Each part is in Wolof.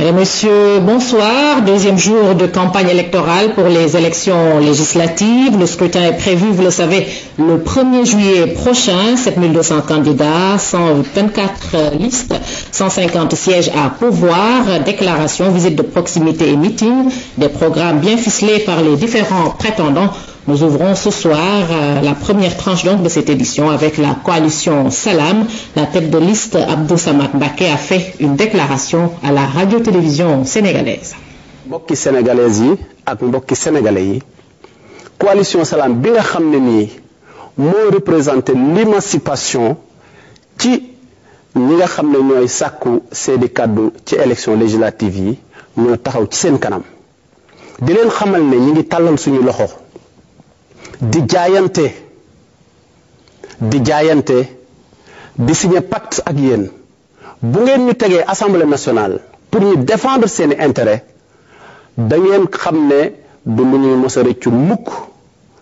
Mesdames et messieurs, bonsoir. Deuxième jour de campagne électorale pour les élections législatives. Le scrutin est prévu, vous le savez, le 1er juillet prochain. 7200 candidats, 124 listes, 150 sièges à pourvoir, déclarations, visites de proximité et meetings, des programmes bien ficelés par les différents prétendants. Nous ouvrons ce soir la première tranche donc de cette édition avec la coalition Salam. La tête de liste Abdou Samad Mbacké a fait une déclaration à la radio-télévision sénégalaise. Mbokki sénégalaises yi ak mbokki sénégalais yi coalition Salam bi nga xam ne nii moo représenté l'émancipation ci ñi nga xam ne ñooy sàkku seeni kàddu ci élection législative yi ñoo taxaw ci seen kanam di leen xamal ne ñi ngi tàllal suñu loxo di jaayante di signer pacte ak yéen bu ngeen ñu tegee assemblée nationale pour ñu défendre seeni intérêt da ngeen xam ne du lu ñuy mos a rëccu mukk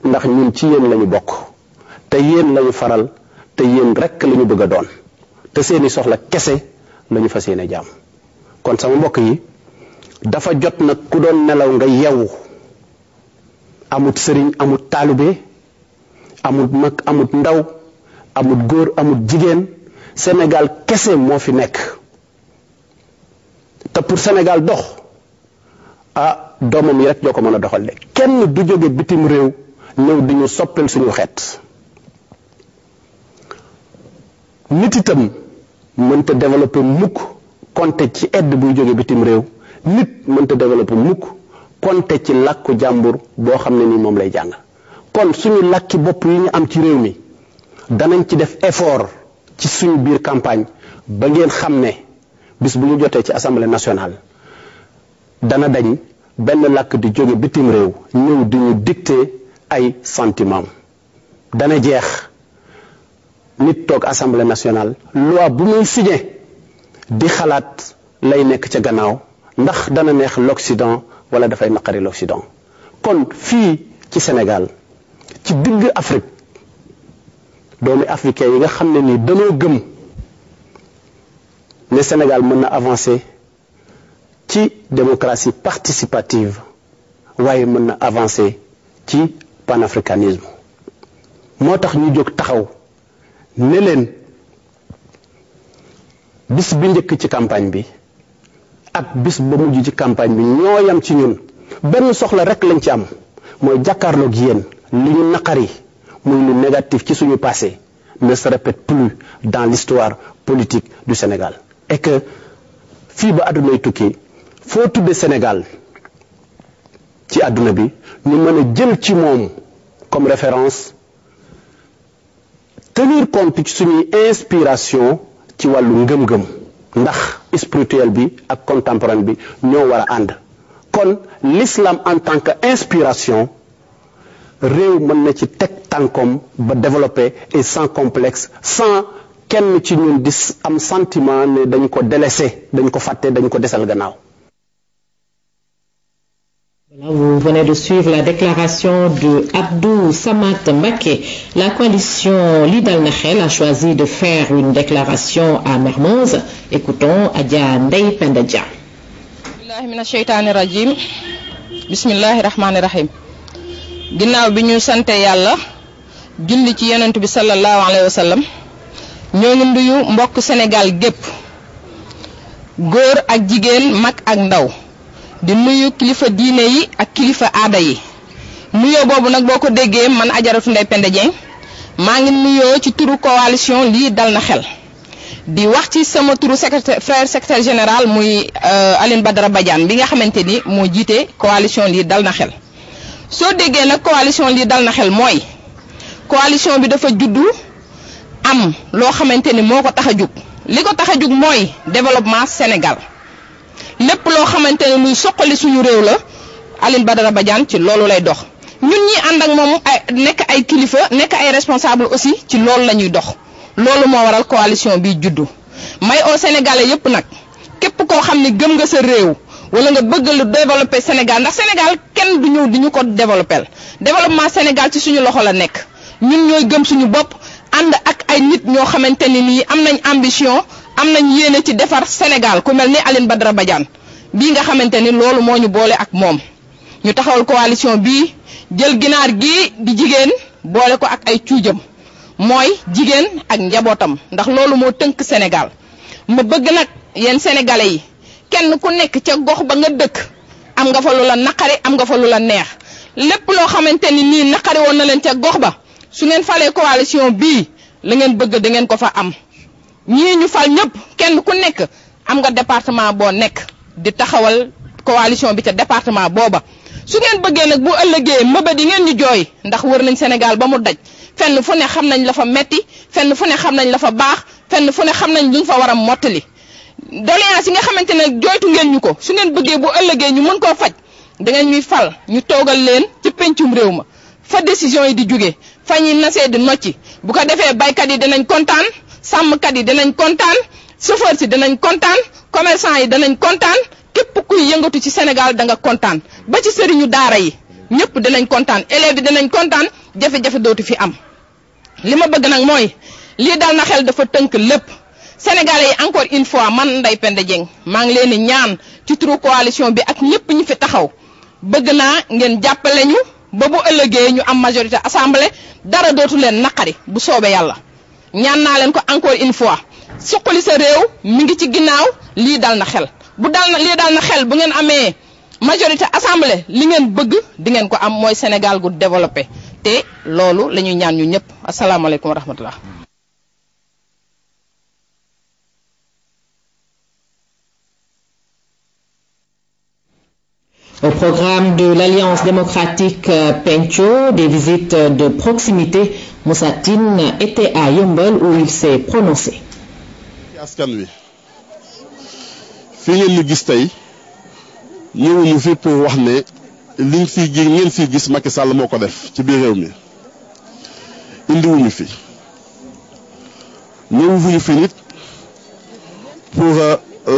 ndax ñun ci yéen lañu bokk te yéen lañu faral te yéen rekk lañu bëgg a doon te seeni soxla kese lañu fas yéene jaam kon sama mbokk yi dafa jot nag ku doon nelaw nga yeewu amut sëriñ amut taalibe amut mag amut ndaw amut góor amut jigéen Sénégal kese moo fi nekk te pour Sénégal dox doomam yi rek ñoo ko mën a doxal de kenn du jóge bitim réew ñëw di ñu soppel suñu xeet nit itam mënta développer mukk konte ci aide buy jóge bitim réew nit mënta développer mukk konte ci làkku jàmbur boo xam ne ni moom lay jàng kon suñu làkki bopp yi ñu am ci réew mi danañ ci def effort ci suñu biir campagne ba ngeen xam ne bis bu ñu jotee ci assemblée nationale dana dañ benn làkk di jóge bitim réew ñëw di ñu dicter ay sentiment dana jeex nit toog assemblée nationale loi bu muy signé di xalaat lay nekk ca gannaaw ndax dana neex l'Occident wala dafay naqari l'Occident kon fii ci Sénégal ci digg Afrique doomi africain yi nga xam ne nii dañoo gëm ne Sénégal mën na avancer ci démocratie participative waaye mën na avancer ci panafricanisme moo tax ñu jóg taxaw ne leen bis bi njëkk ci campagne bi ak bis ba mujj ci campagne bi ñoo yam ci ñun benn soxla rek lañ ci am mooy jàkkaarloog yéen li ñu naqari muy lu négatif ci suñu passé ne se répète plus dans l'histoire politique du Sénégal et que fii ba àddunay tukki foo tudde Sénégal ci àdduna bi ñu mën a jël ci moom comme référence tenir compte ci suñuy inspiration ci wàllu ngëm-ngëm ndax spirituel bi ak contemporain bi ñoo war a ànd kon l'islam en tant que inspiration réew mën na ci teg tànkom ba développer et sans complexe sans kenn ci ñun di am sentiment ne dañ ko délaissé dañ ko fàtte dañ ko desal gannaaw. Voilà, vous venez de suivre la déclaration de Abdou Samad Mbacké. La coalition Li Dal na Xel a choisi de faire une déclaration à Mermoz. Écoutons Adja Ndeye Penda Dia. Billahi mina sheytaani rajim. Bismillahi rahmani rahim. Ginnaaw bi ñu sante yàlla julli ci yonent bi sallallahu alayhi wa sallam ñoo ngi nuyu mbokk Sénégal gépp góor ak jigéen mag ak ndaw di nuyu kilifa diine yi ak kilifa aada yi nuyoo boobu nag boo ko déggee man Ajaratu Ndeye Penda Dieng maa ngi nuyoo ci turu coalition Li Dal na Xel di wax ci sama turu frère secrétaire général muy Aline Badara Badiane bi nga xamante ni moo jiite coalition Li Dal na Xel soo déggee nag coalition Li Dal na Xel mooy coalition bi dafa juddu am loo xamante ni moo ko tax a jug li ko tax a jug mooy développement Sénégal lépp loo xamante ne luy soqali suñu réew la Aline Badara Badiane ci loolu lay dox ñun ñi ànd ak moom nekk ay kilifa nekk ay responsable aussi ci loolu la ñuy dox loolu moo waral coalition bi juddu may au Sénégalais yépp nag képp koo xam ni gëm nga sa réew wala nga bëgg lu développer Sénégal ndax Sénégal kenn du ñëw di ñu ko développer développement Sénégal ci suñu loxo la nekk ñun ñooy gëm suñu bopp ànd ak ay nit ñoo xamante ni nii am nañ ambition am nañ yéene ci defar Sénégal ku mel ni Aline Badara Badiane bii nga xamante ni loolu moo ñu boole ak moom ñu taxawal coalition bii jël ginaar gi di jigéen boole ko ak ay cuujam mooy jigéen ak njabootam ndax loolu moo tënk Sénégal ma bëgg nag yéen sénégalais yi kenn ku nekk ca gox ba nga dëkk am nga fa lu la naqari am nga fa lu la neex lépp loo xamante ni nii naqari woon na leen ca gox ba su ngeen falee coalition bii la ngeen bëgg da ngeen ko fa am ñii ñu fal ñëpp kenn ku nekk am nga département boo nekk di taxawal coalition bi ca département booba su ngeen bëggee nag bu ëllëgee mëbët yi ngeen ñu jooy ndax wër nañ Sénégal ba mu daj fenn fu ne xam nañ la fa metti fenn fu ne xam nañ la fa baax fenn fu ne xam nañ luñ fa war a mottali doléance yi nga xamante ne jooytu ngeen ñu ko su ngeen bëggee bu ëllëgee ñu mën koo faj da ngeen ñuy fal ñu toogal leen ci pencum réew ma fa décision yi di jóge fa ñuy nasee di nocci bu ko defee baykat yi dinañ kontaan sàmmkat yi dinañ kontaan chauffeur si dinañ kontaan commerçant yi dinañ kontaan képp kuy yëngatu ci Sénégal da nga kontaan ba ci sëriñu daara yi ñëpp dinañ kontaan élèves yi dinañ kontaan jafe-jafe dootu fi am li ma bëgg nag mooy lii dal na xel dafa tënk lépp Sénégalais yi encore une fois man Ndeye Penda Dieng maa ngi leen di ñaan ci turu coalition bi ak ñëpp ñi fi taxaw bëgg naa ngeen jàppale ñu ba bu ëllëgee ñu am majorité assemblée dara dootu leen naqari bu soobee yàlla ñaan naa leen ko encore une fois suqali sa réew mi ngi ci ginnaaw lii dal na xel lii dal na xel bu ngeen amee majorité assemblée li ngeen bëgg di ngeen ko am mooy Sénégal gu développé te loolu la ñuy ñaan ñu ñëpp asalaamaaleykum wa rahmatullah. Au programme de l'Alliance démocratique Pencho, des visites de proximité, Moussa Tine était à Yeumbeul où il s'est prononcé. askan wi fi ngeen ñu gis tey ñëwuñu fi pour wax ne liñ fi ngeen fi gis Macky Sall moo ko def ci biir réew mi indiwuñu fi ñëwuñu fi nit pour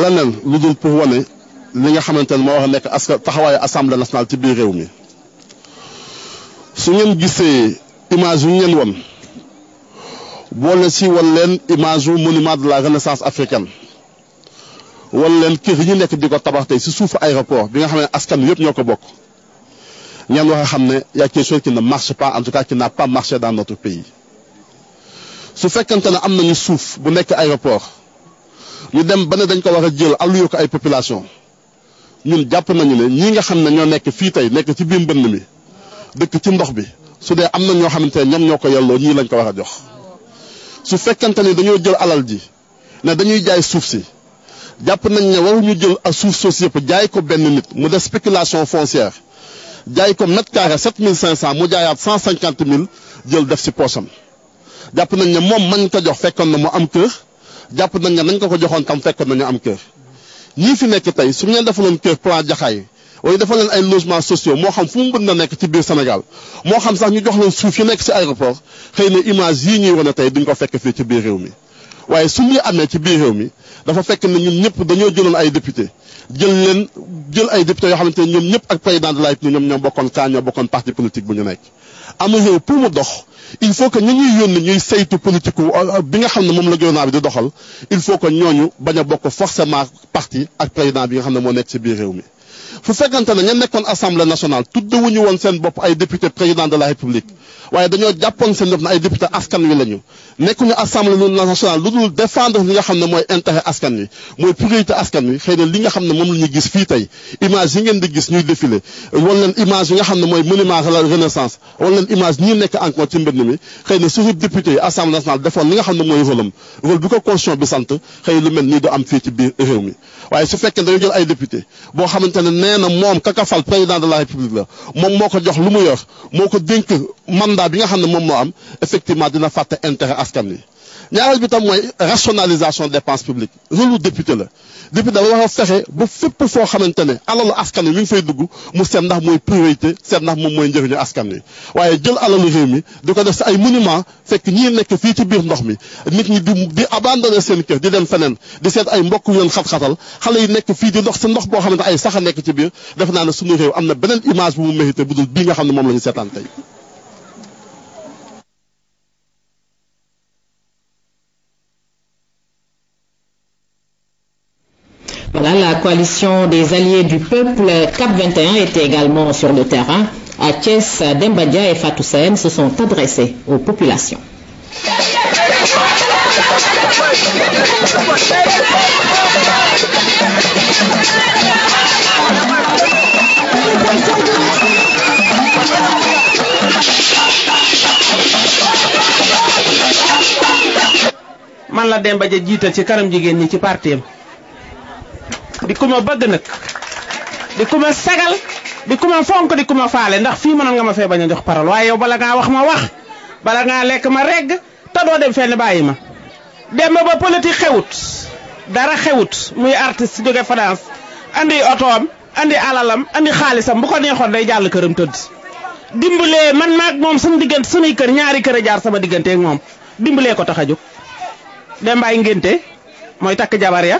leneen lu dul pour wane li nga xamante ne moo war a nekk taxawaayu assemblée nationale ci biir réew mi su ngeen gisee image yu ngeen won boole si wan leen image yu monument de la renaissance africaine wan leen kër yi ñu nekk di ko tabax tey si suufu aéroport bi nga xam ne askan wi yëpp ñoo ko bokk ngeen wax a xam ne y a quelque chose qui ne marche pas en tout cas qui n'a pas marché dans notre pays su fekkante ne am nañu suuf bu nekk aéroport ñu dem ba ne dañ ko war a jël alloué ko ay population ñun jàpp nañu ne ñii nga xam ne ñoo nekk fii tey nekk ci biir mbënd mi dëkk ci ndox bi su dee am na ñoo xamante ne ñoom ñoo ko yelloo ñii lañ ko war a jox su fekkante ne dañoo jël alal ji ne dañuy jaay suuf si jàpp nañ ne waruñu jël ak suuf soosu yëpp jaay ko benn nit mu def spéculation foncière jaay ko mètre carré 7500 mu jaayaat 150000 jël def si poosam jàpp nañ ne moom mañ ko jox fekkoon na mu am kër jàpp nañ ne nañ ko joxoon tam fekkoon na ñu am kër ñii fi nekk tey su ngeen defaloon kër plan Jaxaay wala defal leen ay logements sociaux moo xam fu mu mën na nekk ci biir Sénégal moo xam sax ñu jox leen suuf yi nekk si aéroport xëy na image yii ñuy wane tey duñ ko fekk fii ci biir réew mi waaye su ñuy amee ci biir réew mi dafa fekk ne ñun ñëpp dañoo jëloon ay député jël ay député yoo xamante ne ñoom ñëpp ak président de la République ñoom ñoo bokkoon kaa ñoo bokkoon parti politique bu ñu nekk am réew pour mu dox il faut que ñu ñuy yónni ñuy saytu politique bi nga xam ne moom la gouvernement bi di doxal il faut que ñooñu bañ a bokk forcément parti ak président bi nga xam ne moo nekk ci biir réew mi fu fekkante ne ña nekkoon assemblée nationale tuddewuñu woon seen bopp ay député président de la république waaye dañoo jàppoon seen bopp na ay député askan wi lañu nekkuñu assemblée nationale lu dul défendre li nga xam ne mooy intérêt askan wi mooy priorité askan wi xëy na li nga xam ne moom la ñu gis fii tey image yi ngeen di gis ñuy défilé wan leen image yi nga xam ne mooy monument de la renaissance wan leen image ñi nekk encore ci mbënd mi xëy na suñu député yi assemblée nationale defoon li nga xam ne mooy rôle bi ko constitution bi sant xëy lu mel nii du am fii ci biir réew mi waaye su fekkee dañoo jël ay député boo xamante ne nee na moom kakafal président de la république la moom moo ko jox lu mu yor moo ko dénk mandat bi nga xam ne moom moo am effectivement dina fàtte intérêt askan wi ñaareel bi tam mooy rationalisation dépense publique rôle député la député dafa war a fexe ba fépp foo xamante ne alalu askan wi mi ngi fay dugg mu seet ndax mooy priorité seet ndax moom mooy njëriñu askan wi waaye jël alalu réew mi di ko def si ay monument fekk ñii nekk fii ci biir ndox mi nit ñi di abandonné seen kër di dem feneen di seet ay mbokk yoon xat-xatal xale yi nekk fii di ndox si ndox boo xamante ay sax a nekk ci biir def naa ne suñu réew am na beneen image bu mu mérité bu dul bii nga xam ne moom la ñu seetaan tey Voilà, la coalition des alliés du peuple CAP 21 était également sur le terrain. À Thiès, Demba Dia et Fatou Sène se sont adressés aux populations. man la Demba Dia jiital ci kanam jigéen ñi ci parti am di ku ma bëgg nag di ku ma sagal di ku ma fonk di ku ma faale ndax fii mënoon nga ma fee bañ a jox parole waaye yow bala ngaa wax ma wax bala ngaa lekk ma regg te doo dem fenn bàyyi ma. Demba ba politique xewut dara xewut muy artiste jóge France andi otoom andi alalam andi xaalisam bu ko neexoon day jàll këram tëdd dimbalee man maag moom suñu diggante suñuy kër ñaari kër a jaar sama diggante ak moom dimbalee ko tax a jóg. Dembaay ngénte mooy takk jabar ya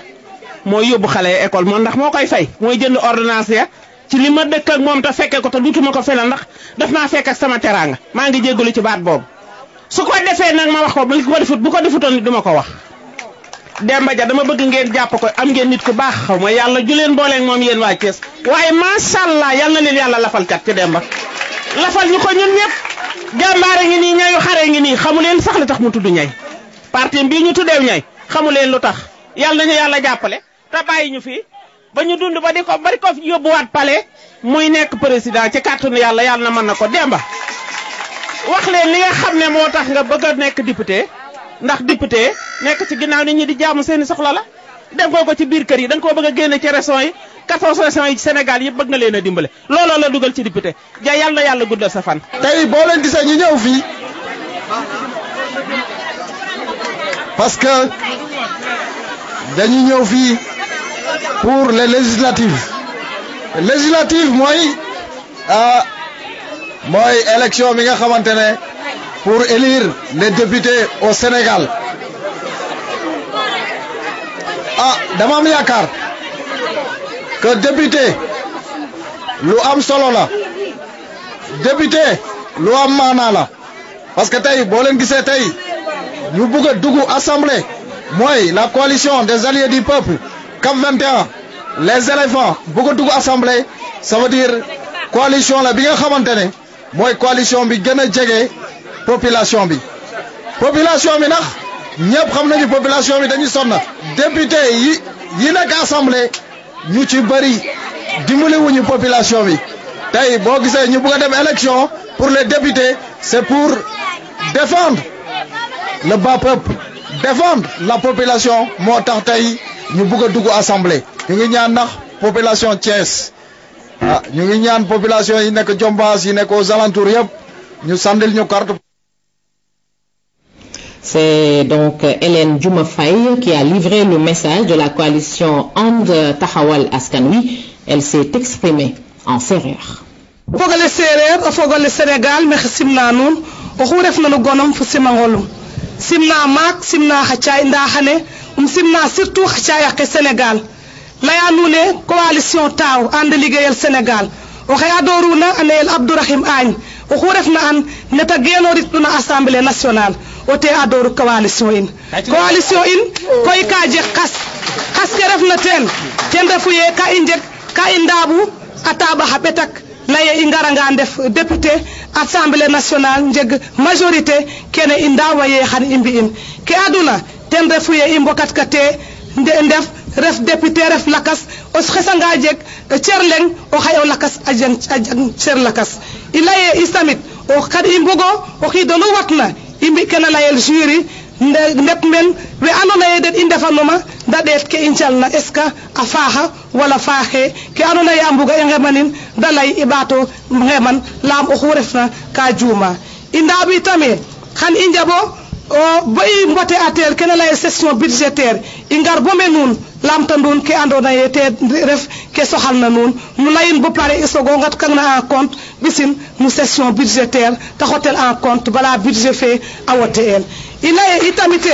mooy yóbbu xale ya école moom ndax moo koy fay mooy jënd ordonnance ya ci li ma dëkk ak moom te fekke ko te dutuma ko fenal ndax daf maa fekk ak sama teraanga maa ngi jéggalu ci baat boobu su ko defee nag ma wax ko bu ko defutoon duma ko wax. Demba Dia dama bëgg ngeen jàpp ko am ngeen nit ku baax xaw ma yàlla ju leen booleeg moom yéen waa Thiès waaye macha allah yal na leen yàlla lafal cat ci Demba lafal ñu ko ñun ñëpp jàmbaare ngi nii ñayu xare ngi nii xamu leen sax li tax mu tudd ñay parti bii ñu tuddeew ñay xamu leen lu tax yàlla nañu yàlla jàppale te bàyyi ñu fi ba ñu dund ba di ko yóbbuwaat palais muy nekk président ci kàttanu yàlla yàlla na mën na ko. Demba wax leen li nga xam ne moo tax nga bëgg a nekk député ndax député nekk ci ginnaaw nit ñi di jaamu seeni soxla la dem ko ci biir kër yi da nga koo bëgg a génne ci régions yi 14 régions yi ci Sénégal yëpp bëgg nga leen a dimbale looloo la dugal ci député ja yàlla na yàlla guddal sa fan. tey boo leen gisee ñu ñëw fii parce que dañu ñëw fii pour les législatives mooy élection bi nga xamante ne pour élire les députés au Sénégal dama am yaakaar que député lu am solo la député lu am maanaa la parce que tey boo leen gisee tey ñu bëgg a dugg assemblée mooy la coalition des alliés du peuple CAP 21 les éléphants bëgg a dugg assemblée ça veut dire coalition la bi nga xamante ne mooy coalition bi gën a jege population bi nag ñëpp xam nañu population bi dañuy sonn député yi nekk assemblée ñu ci bëri dimbali wuñu population bi tey boo gisee ñu bëgg a dem élection pour les députés c'est pour défendre le bas peuple défendre la population moo tax tey ñu bëgg a dugg assemblée ñu ngi ñaan nax population Thiès ñu ngi ñaan population yi nekk Diombas yi nekk aux alentours yëpp ñu sandil ñu carte. C'est donc Hélène Diouma Faye qui a livré le message de la coalition And Taxawal Askan Wi. Elle s'est exprimée en séeréer. fogole séeréer o fogole Sénégal mexe simna nuun oxu refna no gonom fo simangolum simna maak simna xa caay ndaxane simna surtout xa caayake Sénégal laya nuune coalition taaw and liggéeyal Sénégal oxe adoruna a neyel Abdourahim Agne oxu refna an neta genorit'una Assemblée nationale o te adoru coalition in koy ka jeg xas ke refna ten refu ye ka i ndaabu a taɓa xa ɓetak laye i ngaranga ndef député Assemblée nationale njeg majorité kene i ndaawa ye xan i mbi'in ke aduna ten refu ye i mbokatkate ndef ref député ref lakas o xesanga jeg cer leng o xay o lakas a jeg cer lakas i laye isamit o kad i mbugo o xiidolu watna i mbi kena layel jury ndep men we andoona yee den i ndefanuma da ɗeet ke i ncalna est ce que a faaxa wala faaxee ke andoona yee a mbuga i ngemanin da lay i ɓaato ngeman laam oxu refna ka juuma i ndaaɓ itamee xan i njaɓo bo i mbote a teer kene layel session budgétaire i ngar bo me nuun lamta nuun ke andoona yee te ref ke soxalna nuun nu layin bo pare i soog o nqatkangna en compte ɓisin no session budgétaire ta xotel en compte bala budget fe a wote'el i laye itamite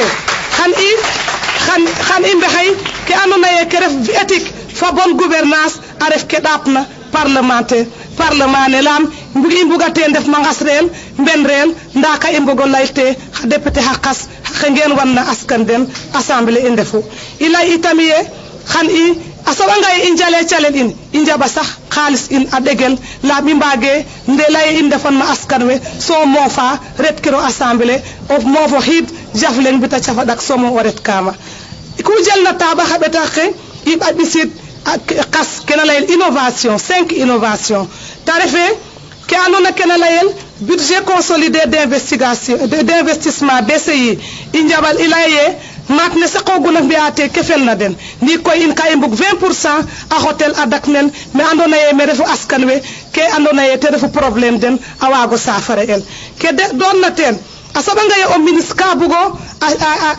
xan i mbexey ke andoona yee ke ref éthique fa bonne gouvernance a ref ke ɗaapna parlement ne laam i mbugate ndef ma ngas reel mben reel ndaa ka i mbogo layte xa député xa qas xe ngeen wanna askan den assemblée i ndefu i lay itami ye xan i asawanga injale chalen in injaba sax xaalis in a degel la mi mbage ndelaye in defan ma askan we so mofa ret kiro assemblée of mofo hid jafleng bita cafa dak somo waret kama ku jël na taba xabeta xe ib abisit kas kena layel innovation 5 innovation tarife ke andona kena layel budget consolidé d'investissement BCI injabal ilaye mat ne sa xoguna biate kefel na den ni koy in kay mbug 20% a hotel adak nen me andona ye me refu askan we ke andona ye te refu problème den awago safara el ke de don na ten asaba nga ye o ministre ka bugo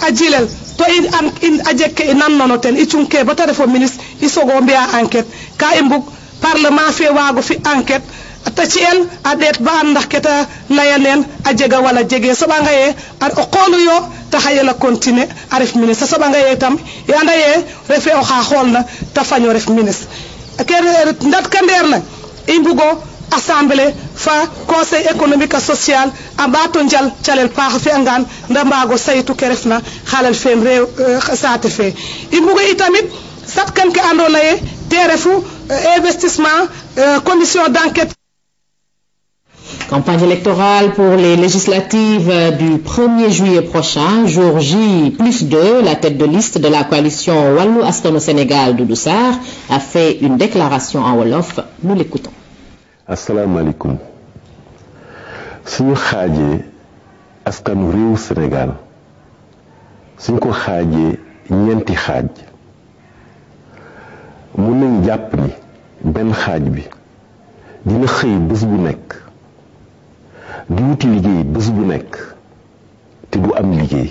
a jilel to in ajeke nan nono ten ichunke bata refo ministre isogo mbiya enquête ka imbug parlement fe wago fi enquête ta ci el adet ba ndax keta layanen a jega wala jege soba nga ye ar o qolu yo ta hayela continuer a ref ministre soba nga ye tam e anda ye refe o xa xolna ta faño ref ministre ke ndat kandeer na imbugo assemblée fa conseil économique et social abato njal calel paax fi angan ndambago saytu ke refna xalal fem rew saate fe imbugo itamit satkan ke andona ye te refu investissement commission d'enquête. Campagne électorale pour les législatives du 1er juillet prochain, jour J+2, la tête de liste de la coalition Wallu Askan au Sénégal, Doudou Sarr, a fait une déclaration en Wolof. Nous l'écoutons. Assalamu alaikum. Suñu xaajee askanu réew Sénégal suñ ko xaajee ñeenti xaaj mun nañ jàpp ni benn xaaj bi dina xëy bés bu nekk di wuti liggéey bés bu nekk te du am liggéey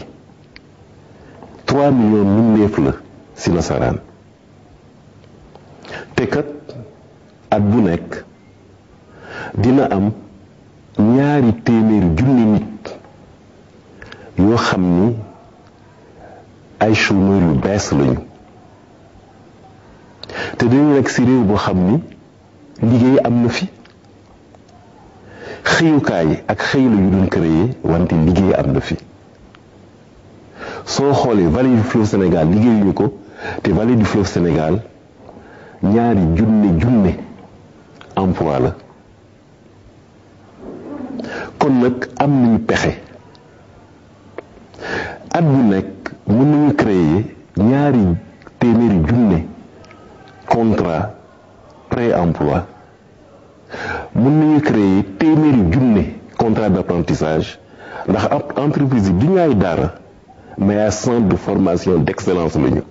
3 millions mbindeef la si nasaraan te kat at bu nekk dina am 200 junni nit yoo xam ni ay chômeurs yu bees lañu te dañu nekk si réew boo xam ni liggéey am na fi xëyukaay ak xëy la yu doon créé wante liggéey am na fi soo xoolee vallée du fleuve Sénégal liggéeyuñu ko te vallée du fleuve Sénégal 2 junne emploi la kon nag am nañu pexe at bu nekk mën nañu créer 200 junne contrat pré-emploi mën nañu créer 100 junne contrat d'apprentissage ndax entreprise yi du ñu ay dara mais ay centre de formation d'excellence lañu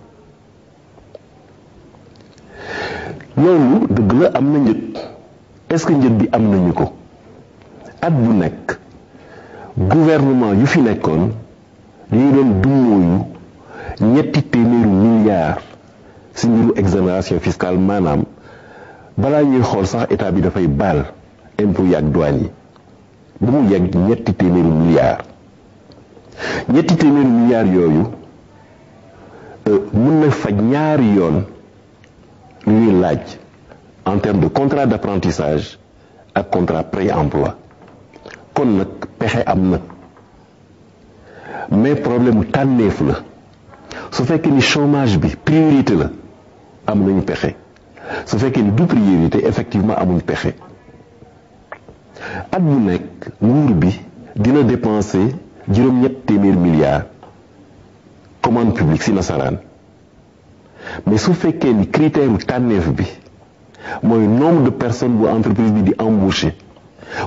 loolu dëgg la am na njët est-ce que njët bi am nañu ko at bu nekk gouvernement yu fi nekkoon dañu doon dummóoyu 300 milliards ci mbiru exonération fiscale maanaam balaa ñuy xool sax état bi dafay baal impôt yi ak douane yi ba mu yegg 300 milliards 300 milliards yooyu mën na faj ñaari yoon lu ñuy laaj en termes de contrat d'apprentissage ak contrat pré-emploi kon nag pexe am na mais problème tànneef la su fekkee ni chômage bi priorité la am nañu pexe su fekkee ni du priorité effectivement amuñ pexe at bu nekk nguur bi dina dépenser 700 milliards commande publique si nasaraan mais su fekkee ni critère u tànneef bi mooy nombre de personnes bu entreprise bi di embaucher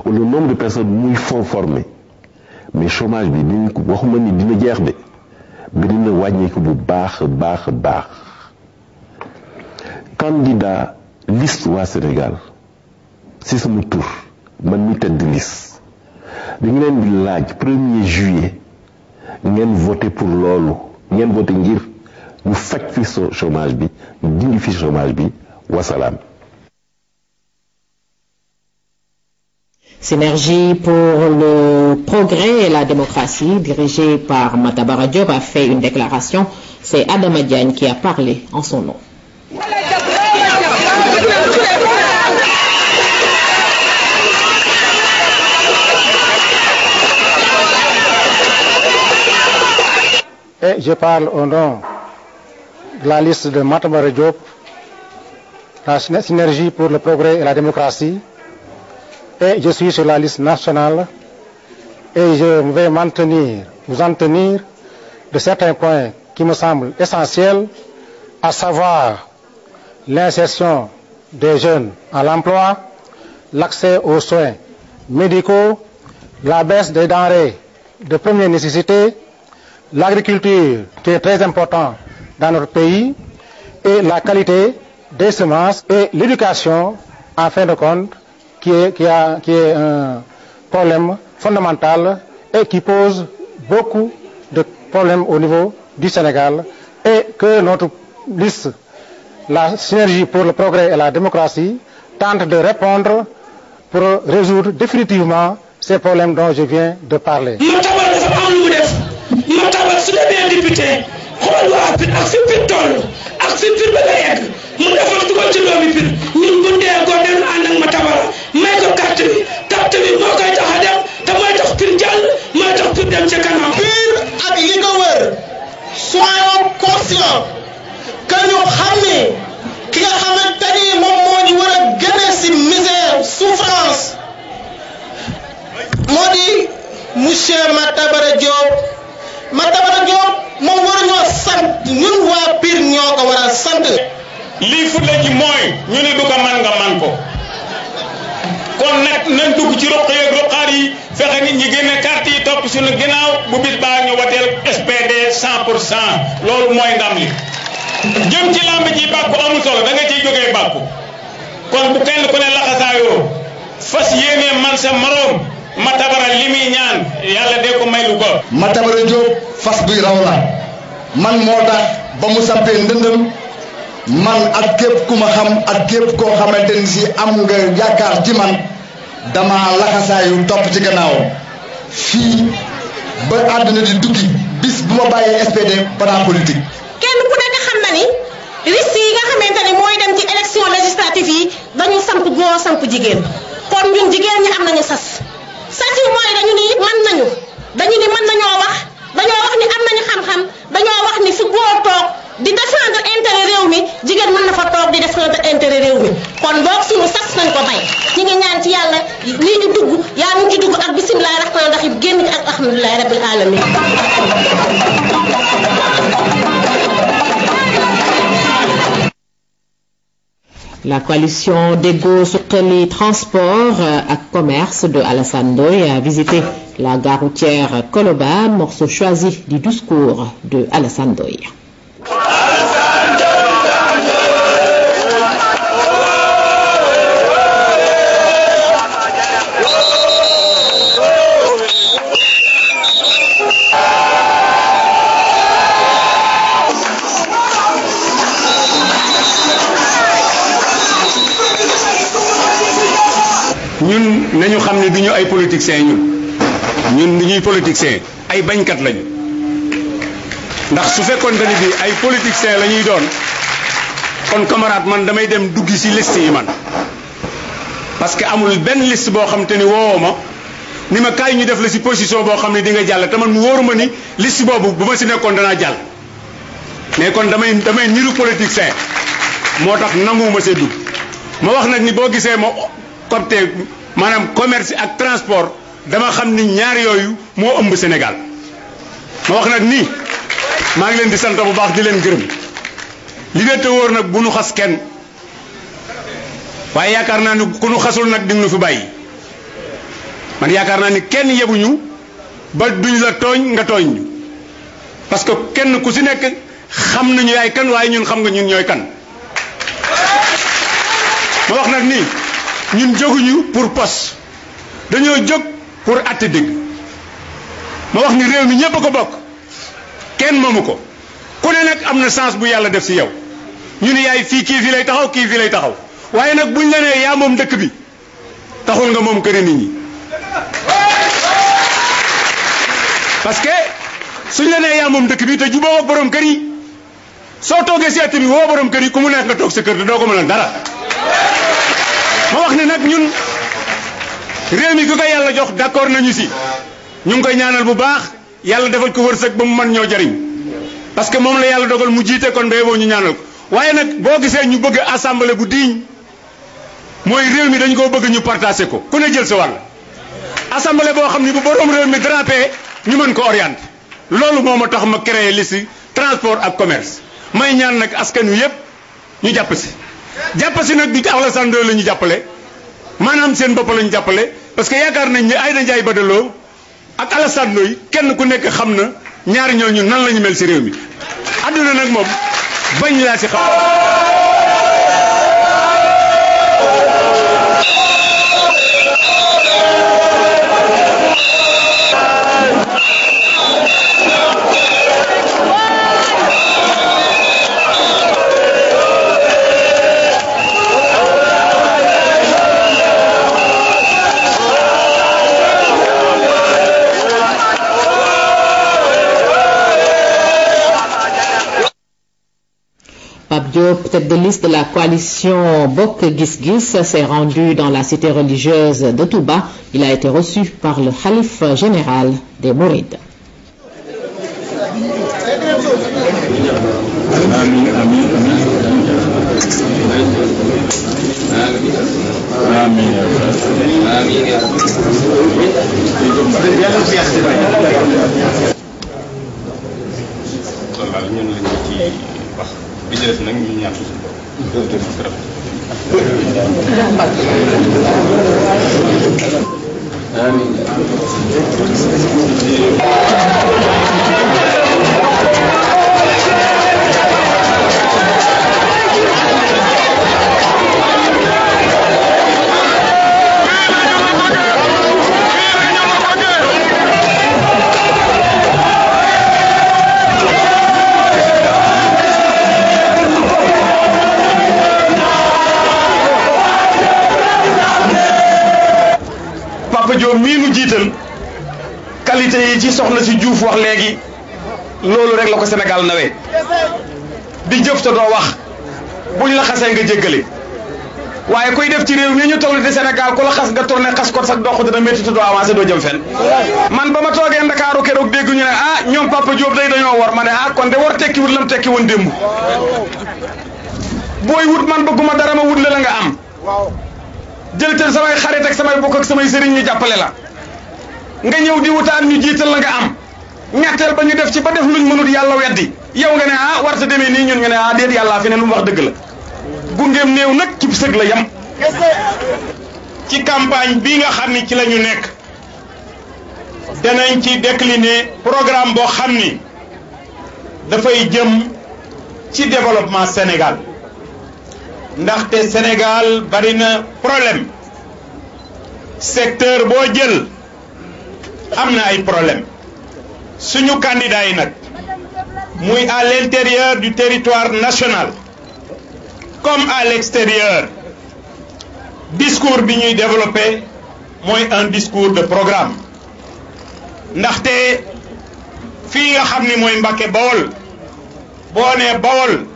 wala nombre de personnes muy former mais chômage bi dinañ ko waxuma ni dina jeex de bi dina wàññeeku bu baax baax candidat liste waa Sénégal si sama tur man mi tête de liste dañu leen di laaj 1er juillet ngeen voté pour loolu ngeen voté ngir ñu faj fi chômage bi ñu dindi fi chômage bi wasalaam. Synergie pour le progrès et la démocratie, dirigée par Matabara Diop, a fait une déclaration. C'est Adama Diagne qui a parlé en son nom. Et je parle au nom de la liste de Matabara Diop la synergie pour le progrès et la démocratie, et je suis sur la liste nationale, et je vais vous en tenir de certains points qui me semblent essentiels, à savoir l'insertion des jeunes à l'emploi, l'accès aux soins médicaux, la baisse des denrées de première nécessité, l'agriculture qui est très importante dans notre pays, et la qualité des semences et l'éducation, en fin de compte, qui est un problème fondamental et qui pose beaucoup de problèmes au niveau du Sénégal, et que notre liste, la synergie pour le progrès et la démocratie, tente de répondre pour résoudre définitivement ces problèmes dont je viens de parler. xool waa Pire ak fi Pire toll ak fi Pire bëgg a yegg mu defal dugal ci doomi Pire ñun bu ndee góor den ànd ak Matabara may ko carte bi moo koy tax a dem te mooy tax Pire jàll mooy tax Pire dem ca kanam. Pire ak li ko wër soyons conscients que ñu xam ne ki nga xamante ni moom moo ñu war a génne si misère souffrance moo di monsieur Matabara Diop moom waruñoo sant ñun waa Pire ñoo ko war a sant. lii fu la ji mooy ñu ne du ko man nga man ko kon nag nañ dugg ci ruq yeeg ruqaar yi fexe nit ñi génne carte yi topp suñu ginnaaw bu bis baa ñu wateel SPD 100% loolu mooy ndam li jëm ci lamb ji bàkku amul solo da nga ciy jógee bàkku kon bu kenn ku ne laxasaayoo fas yéenee man sa moroom Matabara li muy ñaan yàlla de ko may lu ko. Matabara Diop fas buy raw la man moo tax ba mu sappee ndëndëm man ak képp ku ma xam ak képp koo xamante ni si am nga yaakaar ci man dama laxasaayu topp ci gannaaw fii ba àdduna di tukki bis bu ma bàyyee SPD para politique. kenn ku nekk xam na ni liste yi nga xamante ni mooy dem ci élection législative yi dañu samp góor samp jigéen kon ñun jigéen ñi am nañu sas yi mooy dañu ni mën nañu dañoo wax ni am nañu xam-xam dañoo wax ni fu góor toog di défendre intérêt réew mi jigéen mën na fa toog di défendre intérêt réew mi kon boog suñu sas nañ ko bay ñi ngi ñaan ci yàlla lii ñu dugg yaa ñu ci dugg ak bisimilah rahmaan rahim génn ci ak alhamdulilah rabbil alamin. La coalition Deggo Suqali Transport et Commerce de Alassane Ndoye a visité la gare routière Colobane, morceau choisi du discours de Alassane Ndoye. ñun nañu xam ne duñu ay politiciens ñun ñuy politiciens ay bañkat lañu ndax su fekkoon ni bi ay politiciens la ñuy doon kon camarade man damay dem duggi ci liste yi man parce que amul benn liste boo xam te ni woowoo ma ni ma kaay ñu def la ci position boo xam ne di nga jàll te man mu wóoruma ni liste boobu bu ma ci nekkoon danaa jàll mais kon damay niru politicien moo tax nanguwuma see dugg ma wax nag ni boo gisee ma copte maanaam commerce ak transport dama xam ni ñaar yooyu moo ëmb Sénégal ma wax nag ni maa ngi leen di sant bu baax di leen gërëm li ne te wóor nag bu nu xas kenn waaye yaakaar naa ni ku nu xasul nag di nu fi bàyyi man yaakaar naa ni kenn yebuñu ba duñ la tooñ nga tooñ ñu parce que kenn ku si nekk xam nañu yaay kan waaye ñun xam nga ñun ñooy kan ma wax nag ni ñun jóguñu pour poste dañoo jóg pour atte dëgg ma wax ni réew mi ñëpp a ko bokk kenn moomu ko ku ne nag am na chance bu yàlla def si yow ñu ni yaay fii kii fii lay taxaw kii fii lay taxaw waaye nag buñ la nee yaa moom dëkk bi taxul nga moom këri nit ñi parce que suñ la nee yaa moom dëkk bi te juboo ak borom kër yi soo toogee si atti bi woo borom kër yi ku mu neex nga toog sa kër te doo ko mënal dara ma wax ne nag ñun réew mi ku ko yàlla jox d'accord nañu si ñu ngi koy ñaanal bu baax yàlla defal ko wërsëg ba mu mën ñoo jariñ parce que moom la yàlla dogal mu jiite kon bee boo ñu ñaanal ko waaye nag boo gisee ñu bëgg assemblée bu digne mooy réew mi dañ koo bëgg ñu partagé ko ku ne jël sa wàll assemblée boo xam ni bu borom réew mi drapé ñu mën ko orienté loolu moo ma tax ma créé liste transport ak commerce may ñaan nag askan wi yëpp ñu jàpp si nag du ci Alassane Ndoye la ñu jàppale maanaam seen bopp la ñu jàppale parce que yaakaar nañ ni Aïda Ndiaye Badaloo ak Alassane Ndoye kenn ku nekk xam na ñaari ñooñu nan la ñu mel si réew mi adduna nag moom bañ laa si xam. Pape Diop, tête de liste de la coalition Bokk Gis Gis, s'est rendu dans la cité religieuse de Touba. Il a été reçu par le khalife général des Mourides. bi ci des nag ñu ñaan suñu borom. Papa Diop mii nu jiital qualité yi ci soxna si Diouf wax léegi loolu rek la ko Sénégal nawee di jëf te doo wax buñ la xasee nga jéggale waaye kuy def ci réew mi ñu toll di Sénégal ku la xas nga tourné xas ko sax dox dina métti te doo avancé doo jëm fenn man ba ma toogee Ndakaaru keroog dégg ñu ne ah ñoom Papa Diop day dañoo war ma ne ah kon de war tekki wut lam tekki woon démb booy wut man bëgguma dara ma wut la nga am jël teel samay xarit ak samay bokk ak samay sëriñ ñu jàppale la nga ñëw di wutaan ñu jiital la nga am ñetteel ba ñu def ci ba def luñ mënut yàlla weddi yow nga ne ah warta demee nii ñun nga ne ah déet yàllaa fi ne lu mu wax dëgg la gungeem néew nag ci sëg la yam ci campagne bii nga xam ni ci la ñu nekk danañ ci décliner programme boo xam ni dafay jëm ci développement Sénégal ndaxte Sénégal bari na problème secteur boo jël am na ay problème suñu candidat yi nag muy à l'intérieur du territoire national comme à l'extérieur discours bi ñuy développé mooy un discours de programme ndaxte fii nga xam ni mooy Mbacké Bawol boo nee Bawol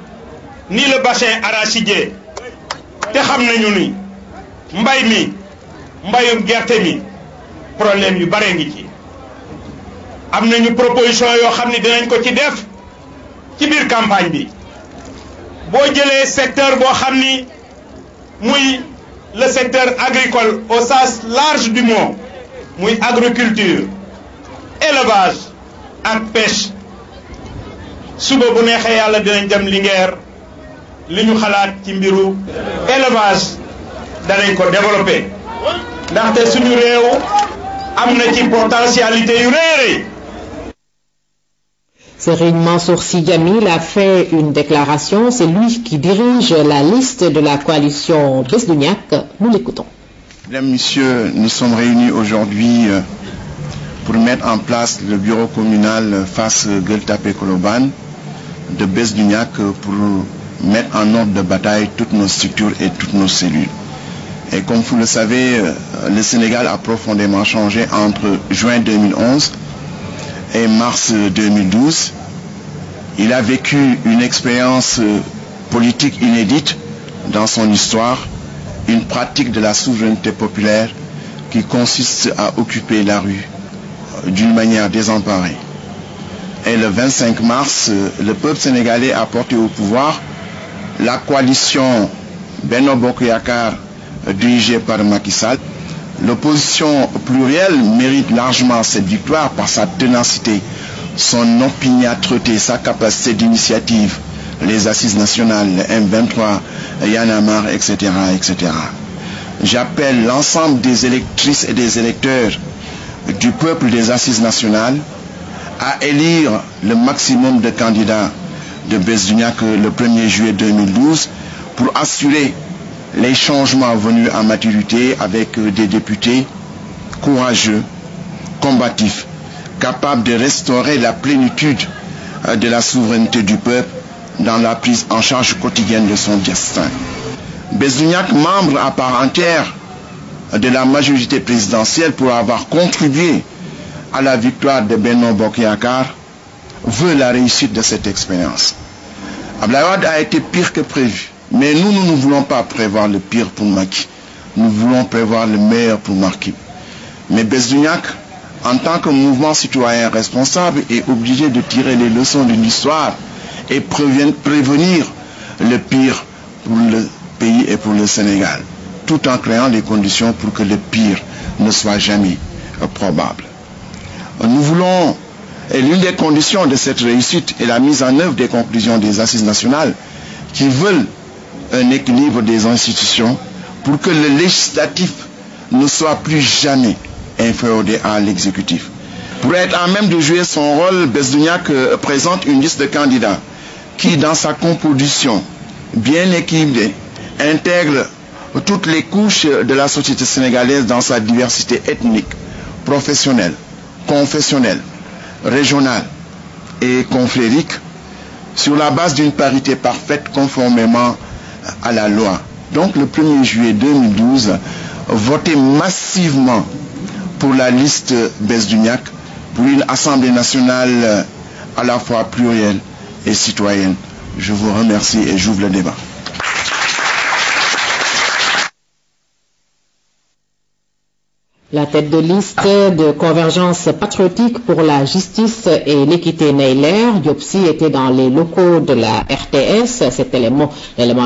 ni le bassin arachidier te xam nañu ni mbay mi mbayum gerte mi problème yu bare ngi ci am nañu proposition yoo xam ni dinañ ko ci def ci biir campagne bi boo jëlee secteur boo xam ni muy le secteur agricole au sens large du mot muy agriculture élevage ak pêche suba bu neexee yàlla dinañ dem Linguère li ñu xalaat ci mbiru élevage danañ ko développer ndaxte suñu réew am na ci potentialité yu rëy. Serigne Mansour Sy Djamil a fait une déclaration. C'est lui qui dirige la liste de la coalition Bës du Ñakk. Nous l'écoutons. Mesdames, Messieurs, nous sommes réunis aujourd'hui pour mettre en place le bureau communal face Gueule Tapée Colobane de Bës du Ñakk pour mettre en ordre de bataille toutes nos structures et toutes nos cellules. Et comme vous le savez, le Sénégal a profondément changé entre juin 2011 et mars 2012. Il a vécu une expérience politique inédite dans son histoire, une pratique de la souveraineté populaire qui consiste à occuper la rue d'une manière désemparée. Et le 25 mars, le peuple sénégalais a porté au pouvoir la coalition Benno Bokk Yakaar dirigée par Macky Sall. L'opposition plurielle mérite largement cette victoire par sa ténacité, son opiniâtreté, sa capacité d'initiative, les assises nationales, le M23, Y'en a marre, etc., etc. J'appelle l'ensemble des électrices et des électeurs du peuple des assises nationales à élire le maximum de candidats de Besduniac le 1er juillet 2012 pour assurer les changements venus à maturité avec des députés courageux, combatifs, capables de restaurer la plénitude de la souveraineté du peuple dans la prise en charge quotidienne de son destin. Besduniac, membre à part entière de la majorité présidentielle pour avoir contribué à la victoire de Benno Bokk Yakaar, veut la réussite de cette expérience. Abdoulaye Wade a été pire que prévu, mais nous ne voulons pas prévoir le pire pour Macky. Nous voulons prévoir le meilleur pour Macky. Mais Besduniac, en tant que mouvement citoyen responsable, est obligé de tirer les leçons de l'histoire et prévenir le pire pour le pays et pour le Sénégal, tout en créant les conditions pour que le pire ne soit jamais probable. Nous voulons, et l'une des conditions de cette réussite est la mise en œuvre des conclusions des assises nationales qui veulent un équilibre des institutions pour que le législatif ne soit plus jamais inféodé à l'exécutif. Pour être à même de jouer son rôle, Besduniac présente une liste de candidats qui, dans sa composition bien équilibrée, intègre toutes les couches de la société sénégalaise dans sa diversité ethnique, professionnelle, confessionnelle, régionale et confrérique, sur la base d'une parité parfaite conformément à la loi. Donc le 1er juillet 2012, votez massivement pour la liste Besduniac, pour une Assemblée nationale à la fois plurielle et citoyenne. Je vous remercie et j'ouvre le débat. La tête de liste de Convergence patriotique pour la justice et l'équité Neyler Diopsi était dans les locaux de la RTS. Cet élément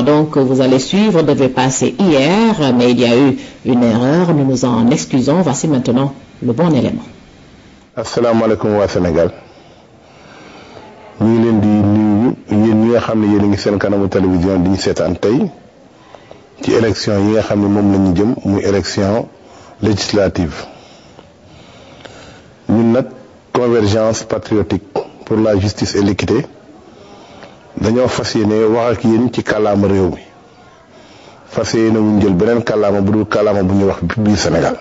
donc que vous allez suivre devait passer hier, mais il y a eu une erreur. Nous nous en excusons. Voici maintenant le bon élément. Assalamu alaikum wa Sénégal. ñu ngi leen di nuyu yéen ñi nga xam ne yéen a ngi seen kanamu télévision di ñu seetaan tey ci élection yi nga xam ne moom la ñu jëm muy élection législative. ñun nag Convergence patriotique pour la justice et l'équité dañoo fas yéene wax ak yéen ci kàllaama réew mi fas yéene wuñ jël beneen kàllaama bu dul kàllaama bu ñuy wax biir Sénégal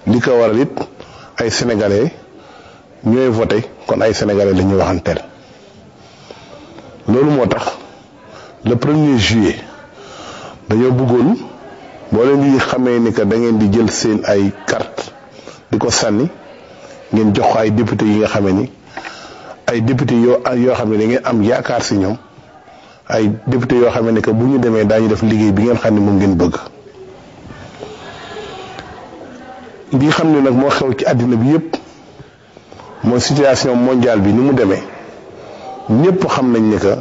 li ko waral it ay sénégalais ñooy voté kon ay sénégalais la ñuy waxanteel loolu moo tax le 1er juillet dañoo bëggoon boo leen di xamee ni que da ngeen di jël seen ay carte di ko sànni ngeen jox ko ay député yi nga xamee ni ay député yoo xam ne da ngeen am yaakaar si ñoom ay député yoo xam ne que bu ñu demee daañu def liggéey bi ngeen xam ne moom ngeen bëgg. bi xam ne nag moo xew ci àddina bi yépp mooy situation mondiale bi ni mu demee ñépp xam nañ ne que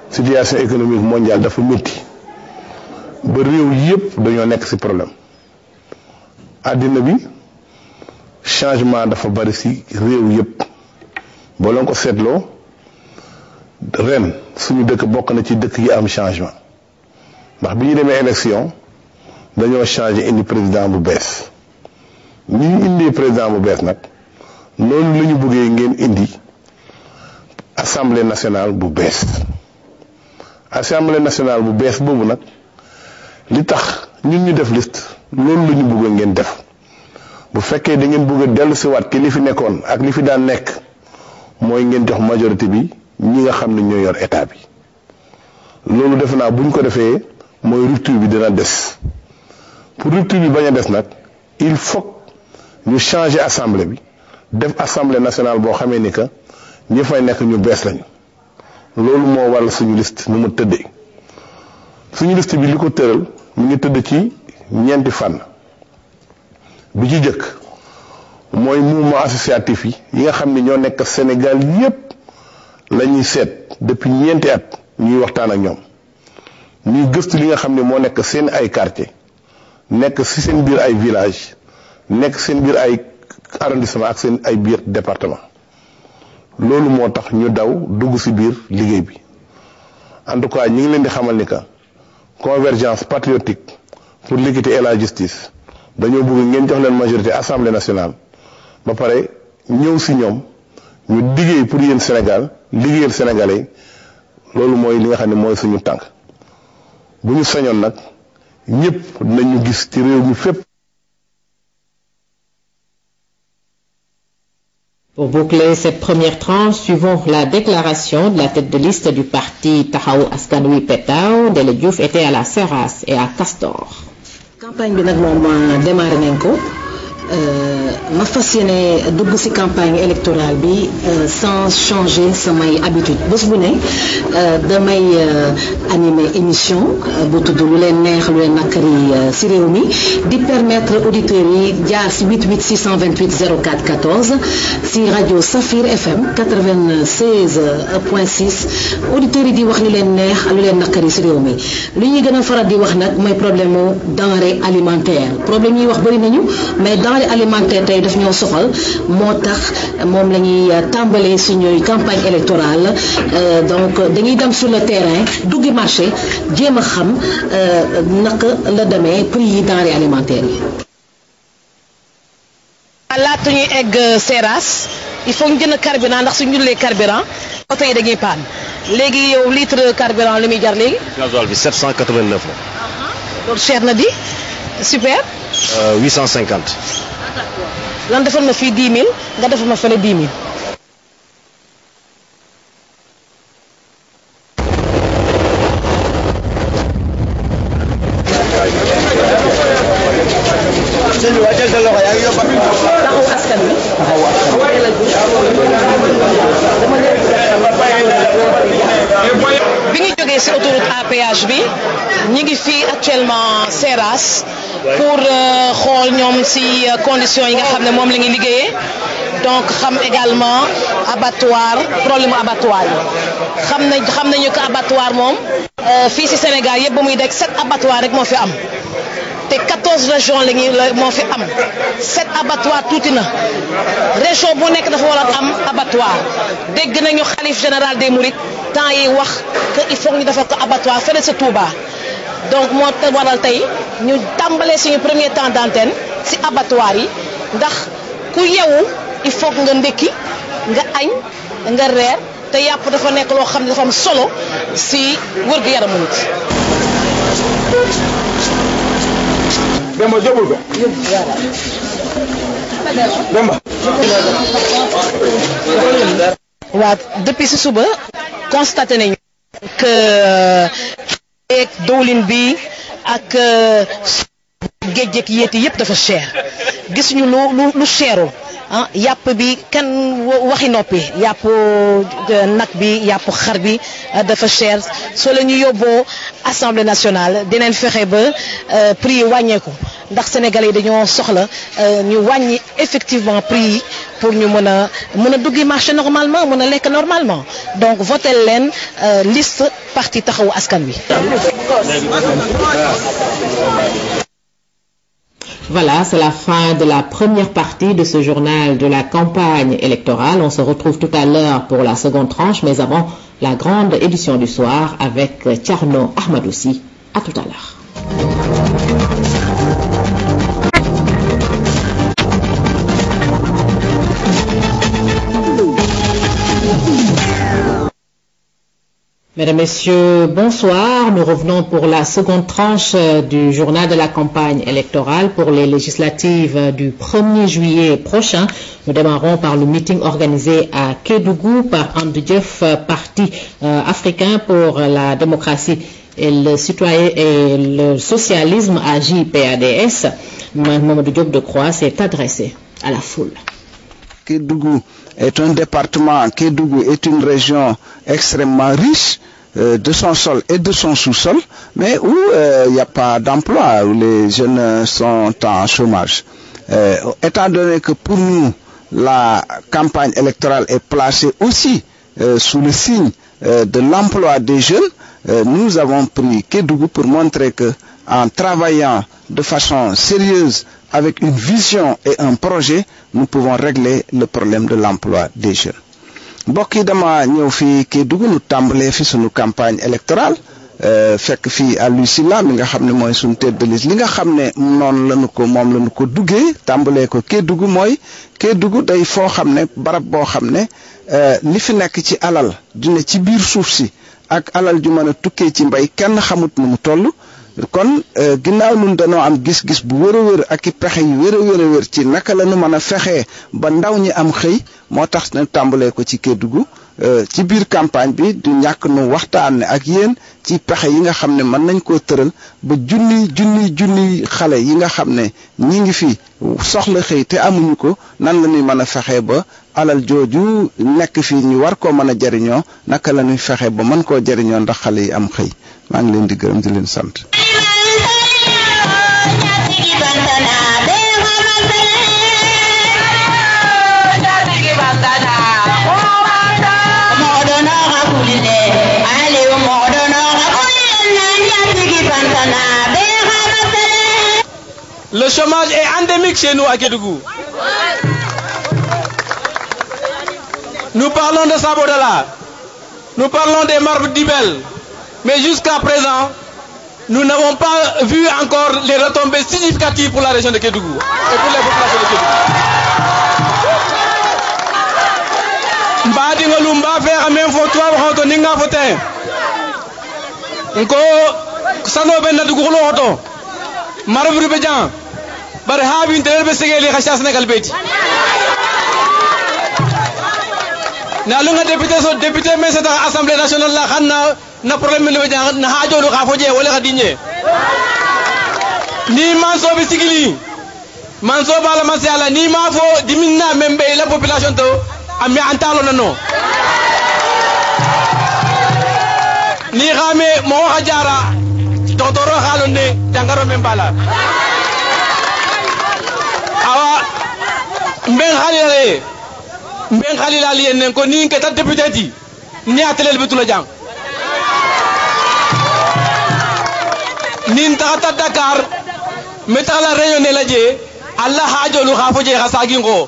situation économique mondiale dafa métti ba réew yépp dañoo nekk ci problème àddina bi changement dafa bari ci réew yépp boo leen ko seetloo ren suñu dëkk bokk na ci dëkk yi am changement ndax bi ñu demee élection dañoo changer indi président bu bees ni ñu indee président bu bees nag noonu la ñu bëggee ngeen indi assemblée nationale bu bees assemblée nationale bu bees boobu nag li tax ñun ñu def liste loolu la ñu bëgg ngeen def bu fekkee da ngeen bëgg a dellu si waat ki li fi nekkoon ak li fi daan nekk mooy ngeen jox majorité bi ñi nga xam ne ñoo yor état bi loolu defe naa buñ ko defee mooy rupture bi dina des pour rupture bi bañ a des nag il faut ñu changer assemblée bi def assemblée nationale boo xamee ni que ñi fay nekk ñu bees lañu loolu moo waral suñu liste nu mu tëddee suñu liste bi li ko tëral mu ngi tëdd ci ñeenti fànn bi ci jëkk mooy mouvement associatif yi nga xam ne ñoo nekk Sénégal yépp la ñuy seet depuis ñeenti at ñuy waxtaan ak ñoom ñuy gëstu li nga xam ne moo nekk seen ay quartier nekk ci seen biir ay village nekk seen biir ay arrondissement ak seen ay biir département loolu moo tax ñu daw dugg ci biir liggéey bi en tout cas ñi ngi leen di xamal ni que convergence patriotique pour l'équité et la justice dañoo bëgg ngeen jox leen majorité assemblée nationale ba pare ñëw ci ñoom ñu liggéey pour yéen Sénégal liggéeyal sénégalais loolu mooy li nga xam ne mooy suñu tànk bu ñu sañoon nag ñëpp dinañu gis ci réew mi fépp. Pour boucler cette première tranche, suivons la déclaration de la tête de liste du parti Taxawu Askan Wi Petaaw. Ndella Diouf était à la Seras et à Castor. campagne bi nag moom démarré nañ ko ma fas yéene dugg ci campagne électorale bi sans changer samay habitude bés bu ne damay animer émission bu tudd lu leen neex lu leen nakari ci réew mi di permettre auditeurs yi jaar ci 88 628 04 14 ci rajo Safir FM 96.6 auditeurs yi di wax lu leen neex lu leen nakari ci réew mi li ñuy gën a faral di wax nag mooy problème mu denrée alimentaire problème yi wax bari nañu mais denrée alimentaire tey daf ñoo soxal moo tax moom la ñuy tàmbalee suñuy campagne électorale donc dañuy dem sur le terrain duggi marché jéem a xam naka la demee prix yi denrée alimentaire yi. laata ñuy egg Seras il faut ñu jënd carburant ndax suñu jullee carburant oto yi dañuy paan léegi yow litre carburant li muy jar léegi. gasoil bi 789 la. loolu cher na di super. 850. lan defal ma fii 10 000 nga defal ma fële 10 000. Taxawu askan wi. bi ñu jógee ci autoroute à péage bi ñi ngi fii actuellement Seras pour xool ñoom ci conditions yi nga xam ne moom la ñuy liggéeyee donc xam également abattoir problème abattoir yi xam nañu que abattoir moom fii ci Sénégal yëpp ba muy deg 7 abattoir rek moo fi am te 14 régions moo fi am 7 abattoir tuuti na région bu nekk dafa war a am abattoir dégg nañu xalif général des Mourides temps yi wax que il faut ñu defal ko abattoir fële sa Touba donc moo te waral tey ñu tàmbalee suñu premier temps d'antenne ci abattoir yi ndax ku yeewu il faut nga ndekki nga añ nga reer te yàpp dafa nekk loo xam ne dafa am solo ci wér-gu-yaramu nit. Demba jobul ko. Demba. waaw depuis ci suba constaté nañu que dowlin bi ak géej gi yéeti yëpp dafa cher gisuñu lu cherul ah yàpp bi kenn waxi noppi yàpp nag bi yàpp xar bi dafa cher soo la ñu yóbboo assemblée nationale dinañ fexe ba prix yi wàññeeku ndax sénégalais yi dañoo soxla ñu wàññi effectivement prix yi pour ñu mën a duggi marché normalement mën a lekk normalement donc voté leen liste parti taxawu askan wi. Voilà, c'est la fin de la première partie de ce journal de la campagne électorale. On se retrouve tout à l'heure pour la seconde tranche, mais avant la grande édition du soir avec Thierno Ahmadoussi. À tout à l'heure. Mesdames, Messieurs, bonsoir. Nous revenons pour la seconde tranche du journal de la campagne électorale pour les législatives du 1er juillet prochain. Nous démarrons par le meeting organisé à Kédougou par And Jëf, parti africain pour la démocratie et le citoyen et le socialisme à JPADS. Mamadou Diop Decroix s'est adressé à la foule. Kédougou est un département, Kédougou est une région extrêmement riche de son sol et de son sous-sol, mais où il n'y a pas d'emploi, où les jeunes sont en chômage. Étant donné que pour nous, la campagne électorale est placée aussi sous le signe de l'emploi des jeunes, nous avons pris Kédougou pour montrer que en travaillant de façon sérieuse avec une vision et un projet, nous pouvons régler le problème de l'emploi des jeunes. mbokk yi dama ñëw fii Kédougou nu tàmbalee fi sunu campagne électorale fekk fii Aliou Sylla mi nga xam ne mooy sunu tête de liste li nga xam ne noonu moom lañu ko duggee tàmbalee ko Kédougou mooy Kédougou day foo xam ne barab boo xam ne li fi nekk ci alal dina ci biir suuf si ak alal ju mën a tukkee ci mbay kenn xamut nu mu toll. kon ginnaaw nun dañoo am gis-gis bu wër a wër ak i pexe yu wër a wër ci naka la nu mën a fexee ba ndaw ñi am xëy moo tax na tàmbalee ko ci Kédougou ci biir campagne bi du ñàkk nu waxtaan ak yéen ci pexe yi nga xam ne mën nañ koo tëral ba junni xale yi nga xam ne ñi ngi fi soxla xëy te amuñu ko nan la ñuy mën a fexee ba alal jooju nekk fii ñu war koo mën a jariñoo naka la ñuy fexe ba mën koo jariñoo ndax xale yi am xëy maa ngi leen di gërëm di leen sant. Le chômage est endémique chez nous à Kédougou. Nous parlons de Sabodala, nous parlons des marbres d'Ibel, mais jusqu'à présent, nous n'avons pas vu encore les retombées significatives pour la région de Kédougou et pour les populations de Kédougou. Mbadi ngalumba faire même photo hoto ninga fote. Nko sano ben na dugolo hoto. Marabru bejan. Bar ha bin tere be segeli khasha Sénégal beti. Na lunga député mais c'est à l'Assemblée nationale la xanna na problème le bejan na hajo lu khafo je wala khadinye. Ni manso be sigili. Manso bala masiala ni ma fo diminna membe la population to ami antalo nano ni xame mo hajara docteur xalonde jangaro membala awa mben khalila liyen ko ni ke ta député ti ni atelel betula jang nin ta Dakar metala réunion la je Allah hajolu khafo je khasagi ngo.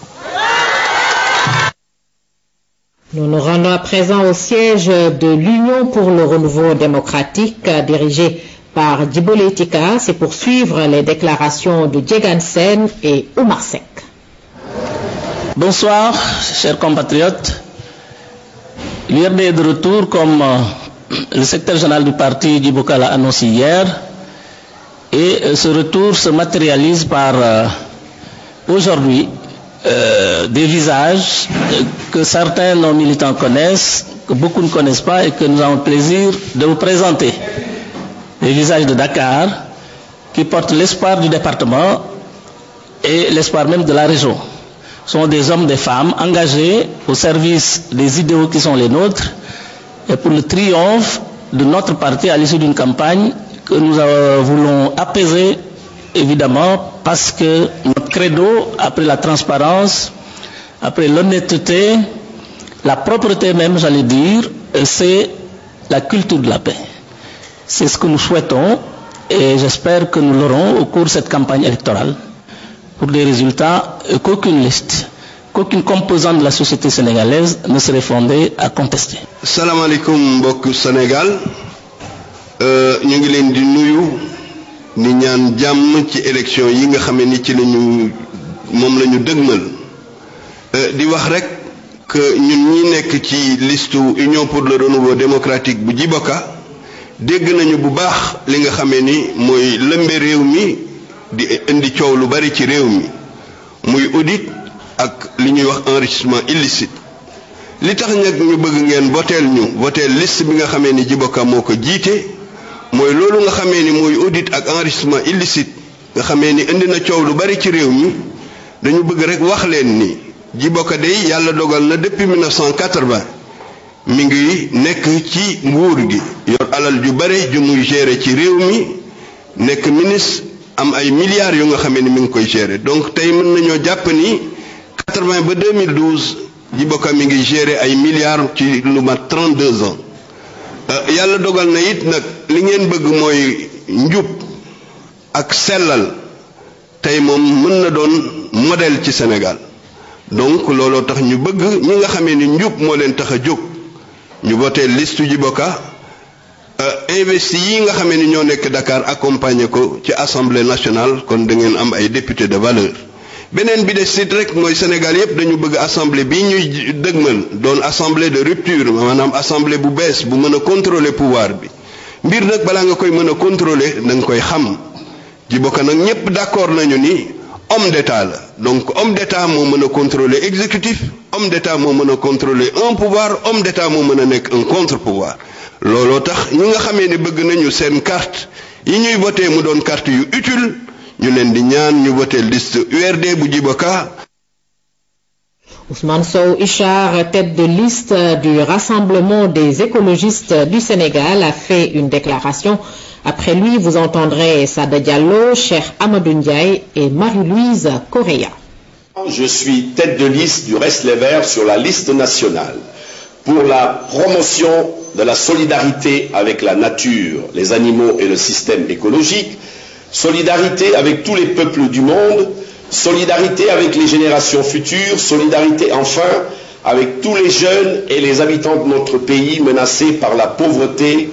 Nous nous rendons à présent au siège de l'Union pour le renouveau démocratique dirigé par Djibo Leyti Ka. C'est pour suivre les déclarations de Djegan Sen et Oumar Seck. Bonsoir, chers compatriotes. L'URD est de retour comme le secrétaire général du parti Djibo Ka l'a annoncé hier. Et ce retour se matérialise par aujourd'hui des visages que certains non militants connaissent, que beaucoup ne connaissent pas et que nous avons le plaisir de vous présenter. Des visages de Dakar qui portent l'espoir du département et l'espoir même de la région. Ce sont des hommes, des femmes engagés au service des idéaux qui sont les nôtres et pour le triomphe de notre parti à l'issue d'une campagne que nous voulons apaiser évidemment parce que notre credo, après la transparence, après l'honnêteté, la propreté même, j'allais dire, c'est la culture de la paix. C'est ce que nous souhaitons et j'espère que nous l'aurons au cours de cette campagne électorale pour des résultats qu'aucune liste, qu'aucune composante de la société sénégalaise ne serait fondée à contester. Salam alaikum mbokk Sénégal ñu ngi leen di nuyu ni ñaan jàmm ci élection yi nga xamé ni ci lañu mom lañu dëgmal di wax rek que ñun ñi nekk ci liste Union pour le renouveau démocratique bu Djibo Ka dégg nañu bu baax li nga xamé ni moy lëmbe réew mi di indi coow lu bari ci réew mi muy audit ak li ñuy wax enrichissement illicite li tax nag ñu bëgg ngeen voter liste bi nga xamé ni Djibo Ka moko jité moy lolu nga xamé ni moy audit ak enrichissement illicite nga xamé ni indi na coow lu bari ci réew mi dañu bëgg rek wax leen ni Djibo Ka day yàlla dogal na depuis 1980 mi ngi nekk ci nguur gi yor alal ju bari ju muy gérer ci réew mi nekk ministre am ay milliards yu nga xamé ni mi ngi koy gérer donc tay mën nañu jàpp ni 80 ba 2012 Djibo Ka mi ngi gérer ay milliards ci lu mat 32 ans yàlla dogal na it nag li ngeen bëgg mooy njub ak sellal tey moom mën na doon modèle ci Sénégal donc looloo tax ñu bëgg ñi nga xamee ni njub moo leen tax a jóg ñu voté liste Djiboka investi yi nga xamee ni ñoo nekk Dakar accompagné ko ci assemblée nationale kon da ngeen am ay député de valeur beneen bi des sit rek mooy Sénégal yépp dañu bëgg assemblée bi ñuy dëgmal doon assemblée de rupture maanaam assemblée bu bees bu mën a contrôler pouvoir bi mbir nag balaa nga koy mën a contrôler da nga koy xam Djiboka nag ñépp d'accord nañu ni homme d'état la donc homme d'état moo mën a contrôler exécutif homme d'état moo mën a contrôler un pouvoir homme d'état moo mën a nekk un contre-pouvoir looloo tax ñi nga xamee ne bëgg nañu seen carte yi ñuy voté mu doon carte yu utile ñu leen di ñaan ñu voté liste URD bu Djiboka. Ousmane Sow Ichar, tête de liste du Rassemblement des écologistes du Sénégal, a fait une déclaration. Après lui, vous entendrez Sada Diallo, Cheikh Amadou Ndiaye et Marie-Louise Correa. Je suis tête de liste du Reste les Verts sur la liste nationale pour la promotion de la solidarité avec la nature, les animaux et le système écologique, solidarité avec tous les peuples du monde, solidarité avec les générations futures, solidarité enfin avec tous les jeunes et les habitants de notre pays menacés par la pauvreté,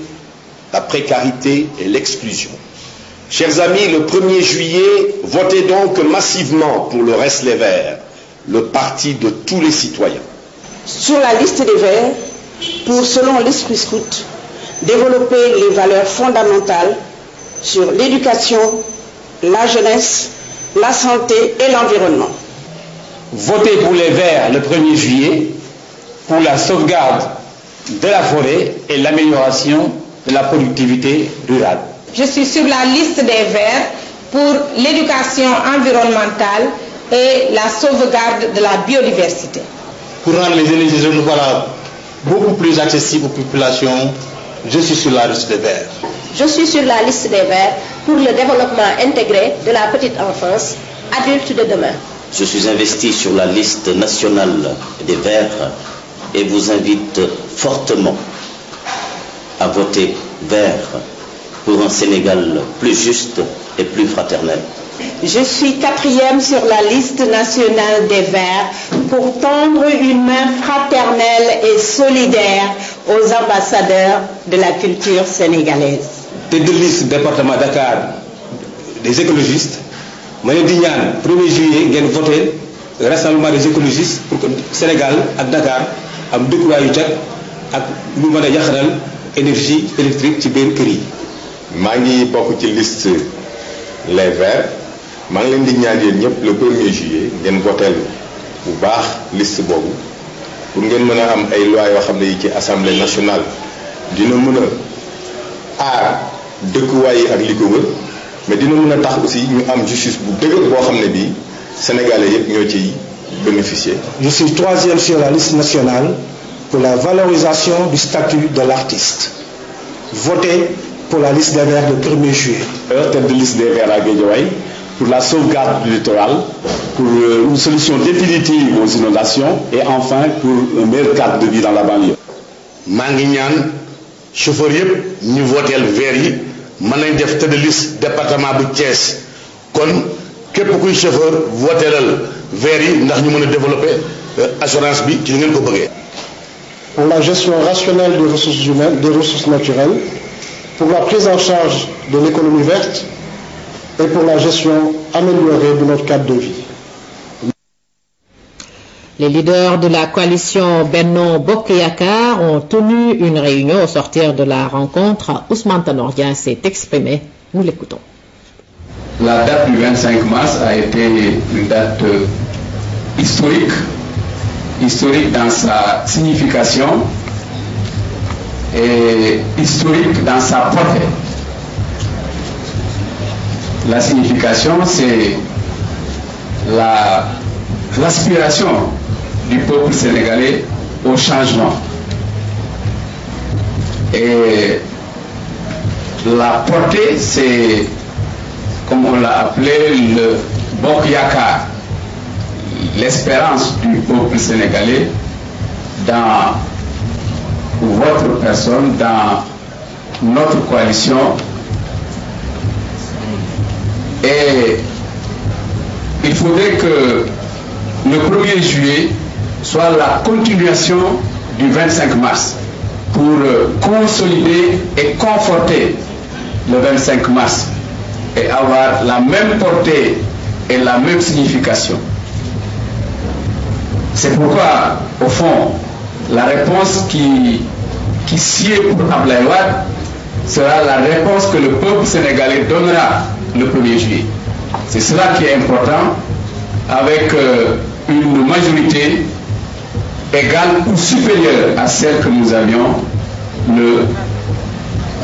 la précarité et l'exclusion. Chers amis, le 1er juillet, votez donc massivement pour le Reste les Verts, le parti de tous les citoyens. Sur la liste des Verts, pour, selon l'esprit scout, développer les valeurs fondamentales sur l'éducation, la jeunesse, la santé et l'environnement. Votez pour les Verts le 1er juillet pour la sauvegarde de la forêt et l'amélioration de la productivité rurale. Je suis sur la liste des Verts pour l'éducation environnementale et la sauvegarde de la biodiversité. Pour rendre les énergies renouvelables beaucoup plus accessibles aux populations, je suis sur la liste des Verts. Je suis sur la liste des Verts pour le développement intégré de la petite enfance, adulte de demain. Je suis investi sur la liste nationale des Verts et vous invite fortement à voter Vert pour un Sénégal plus juste et plus fraternel. Je suis 4e sur la liste nationale des Verts pour tendre une main fraternelle et solidaire aux ambassadeurs de la culture sénégalaise. Tête de liste département Dakar des écologistes, ma leen di ñaan 1er juillet ngeen voté rassemblement des écologistes pour que Sénégal ak Dakar am dëkkuwaay yu jag ak ñu mën a yaxanal énergie électrique ci biir kër yi. maa ngi bokk ci liste les Verts maa ngi leen di ñaan yéen ñëpp le 1er juillet ngeen voteel bu baax liste boobu pour ngeen mën a am ay loi yoo xam ne yi ci assemblée nationale dina mën a aar dëkkuwaay yi ak li ko wër mais dina mën a tax aussi ñu am justice bu dëgër boo xam ne bii sénégalais yëpp ñoo ciy bénéficier. Je suis 3e sur la liste nationale pour la valorisation du statut de l'artiste. Votez pour la liste des Verts le 1er juillet. Tête de liste des Verts à Guédiawaye pour la sauvegarde du littoral, pour une solution définitive aux inondations et enfin pour un meilleur cadre de vie dans la banlieue. maa ngi ñaan chauffeur yëpp ñu voteel Vert yi mën nañ def tête de liste département bu Thiès kon képp kuy chauffeur voteelal Vert yi ndax ñu mën a développer assurance bi ci ngeen ko bëggee. Pour la gestion rationnelle des ressources humaines, des ressources naturelles, pour la prise en charge de l'économie verte et pour la gestion améliorée de notre cadre de vie. Les leaders de la coalition Benno Bokk Yakaar ont tenu une réunion au sortir de la rencontre. Ousmane Tanor Dieng s'est exprimé. Nous l'écoutons. La date du 25 mars a été une date historique dans sa signification et historique dans sa portée. La signification, c'est l'aspiration du peuple sénégalais au changement. Et la portée, c'est, comme on l'a appelé, le Bokk Yakaar, l'espérance du peuple sénégalais dans votre personne dans notre coalition. Et il faudrait que le 1er juillet soit la continuation du 25 mars pour consolider et conforter le 25 mars et avoir la même portée et la même signification. C'est pourquoi, au fond, la réponse qui sied pour Abdoulaye Wade sera la réponse que le peuple sénégalais donnera le 1er juillet. C'est cela qui est important, avec une majorité égale ou supérieure à celle que nous avions le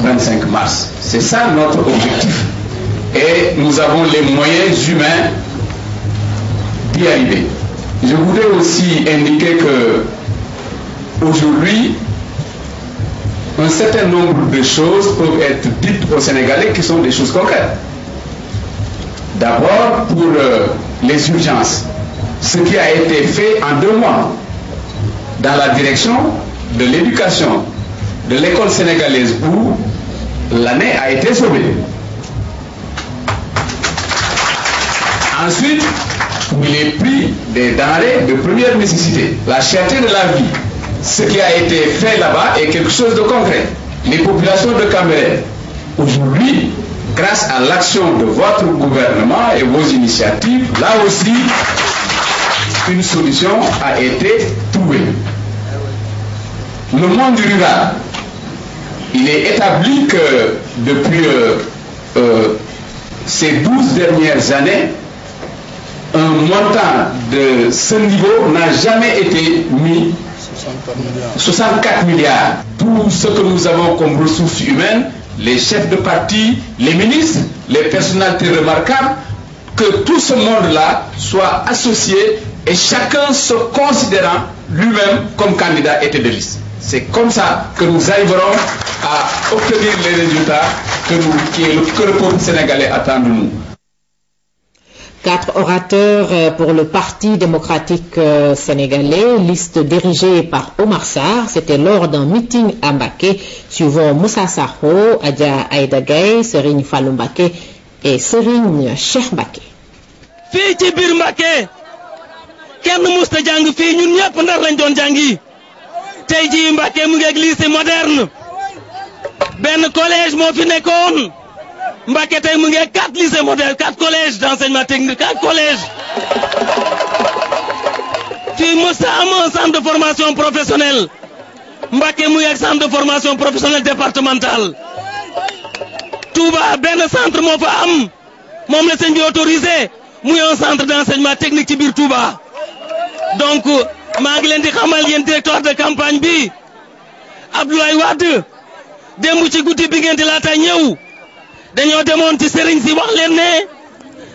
25 mars. C'est ça notre objectif. Et nous avons les moyens humains d'y arriver. Je voudrais aussi indiquer que aujourd'hui, un certain nombre de choses peuvent être dites aux Sénégalais qui sont des choses concrètes. D'abord, pour les urgences, ce qui a été fait en 2 mois dans la direction de l'éducation de l'école sénégalaise où l'année a été sauvée. Ensuite, il est pris des denrées de première nécessité, la cherté de la vie. Ce qui a été fait là-bas est quelque chose de concret. Les populations de Cambérène, aujourd'hui, grâce à l'action de votre gouvernement et vos initiatives, là aussi, une solution a été trouvée. Le monde rural, il est établi que depuis ces 12 dernières années, un montant de ce niveau n'a jamais été mis. 64 milliards. Tout ce que nous avons comme ressources humaines, les chefs de parti, les ministres, les personnalités remarquables, que tout ce monde-là soit associé et chacun se considérant lui-même comme candidat et tête de liste. C'est comme ça que nous arriverons à obtenir les résultats que le peuple sénégalais attend de nous. 4 orateurs pour le Parti démocratique sénégalais, liste dirigée par Omar Sarr. C'était lors d'un meeting à Mbacké, suivant Moussa Sakho, Adja Aïda Gaye, Serigne Fallou Mbacké et Serigne Cheikh Mbacké. fii ci biir Mbacké kenn musta jàng fii ñun ñëpp Ndar lañ doon jàngi tey jii Mbacké mu ngi ak lycée moderne benn collège moo fi nekkoon Mbacké tey mu ngi ak 4 lycées modernes 4 collèges d'enseignement technique 4 collèges fii musta am un centre de formation professionnelle Mbacké mu ngi ak centre de formation professionnelle départemental Touba benn centre moo fa am moom la sëñ bi autorisé muy un centre d'enseignement technique ci biir Touba donc maa ngi leen di xamal yéen directeur de campagne bi Abdoulaye Wade démb ci guddi bi ngeen di laata ñëw dañoo demoon ci sëriñ si wax leen ne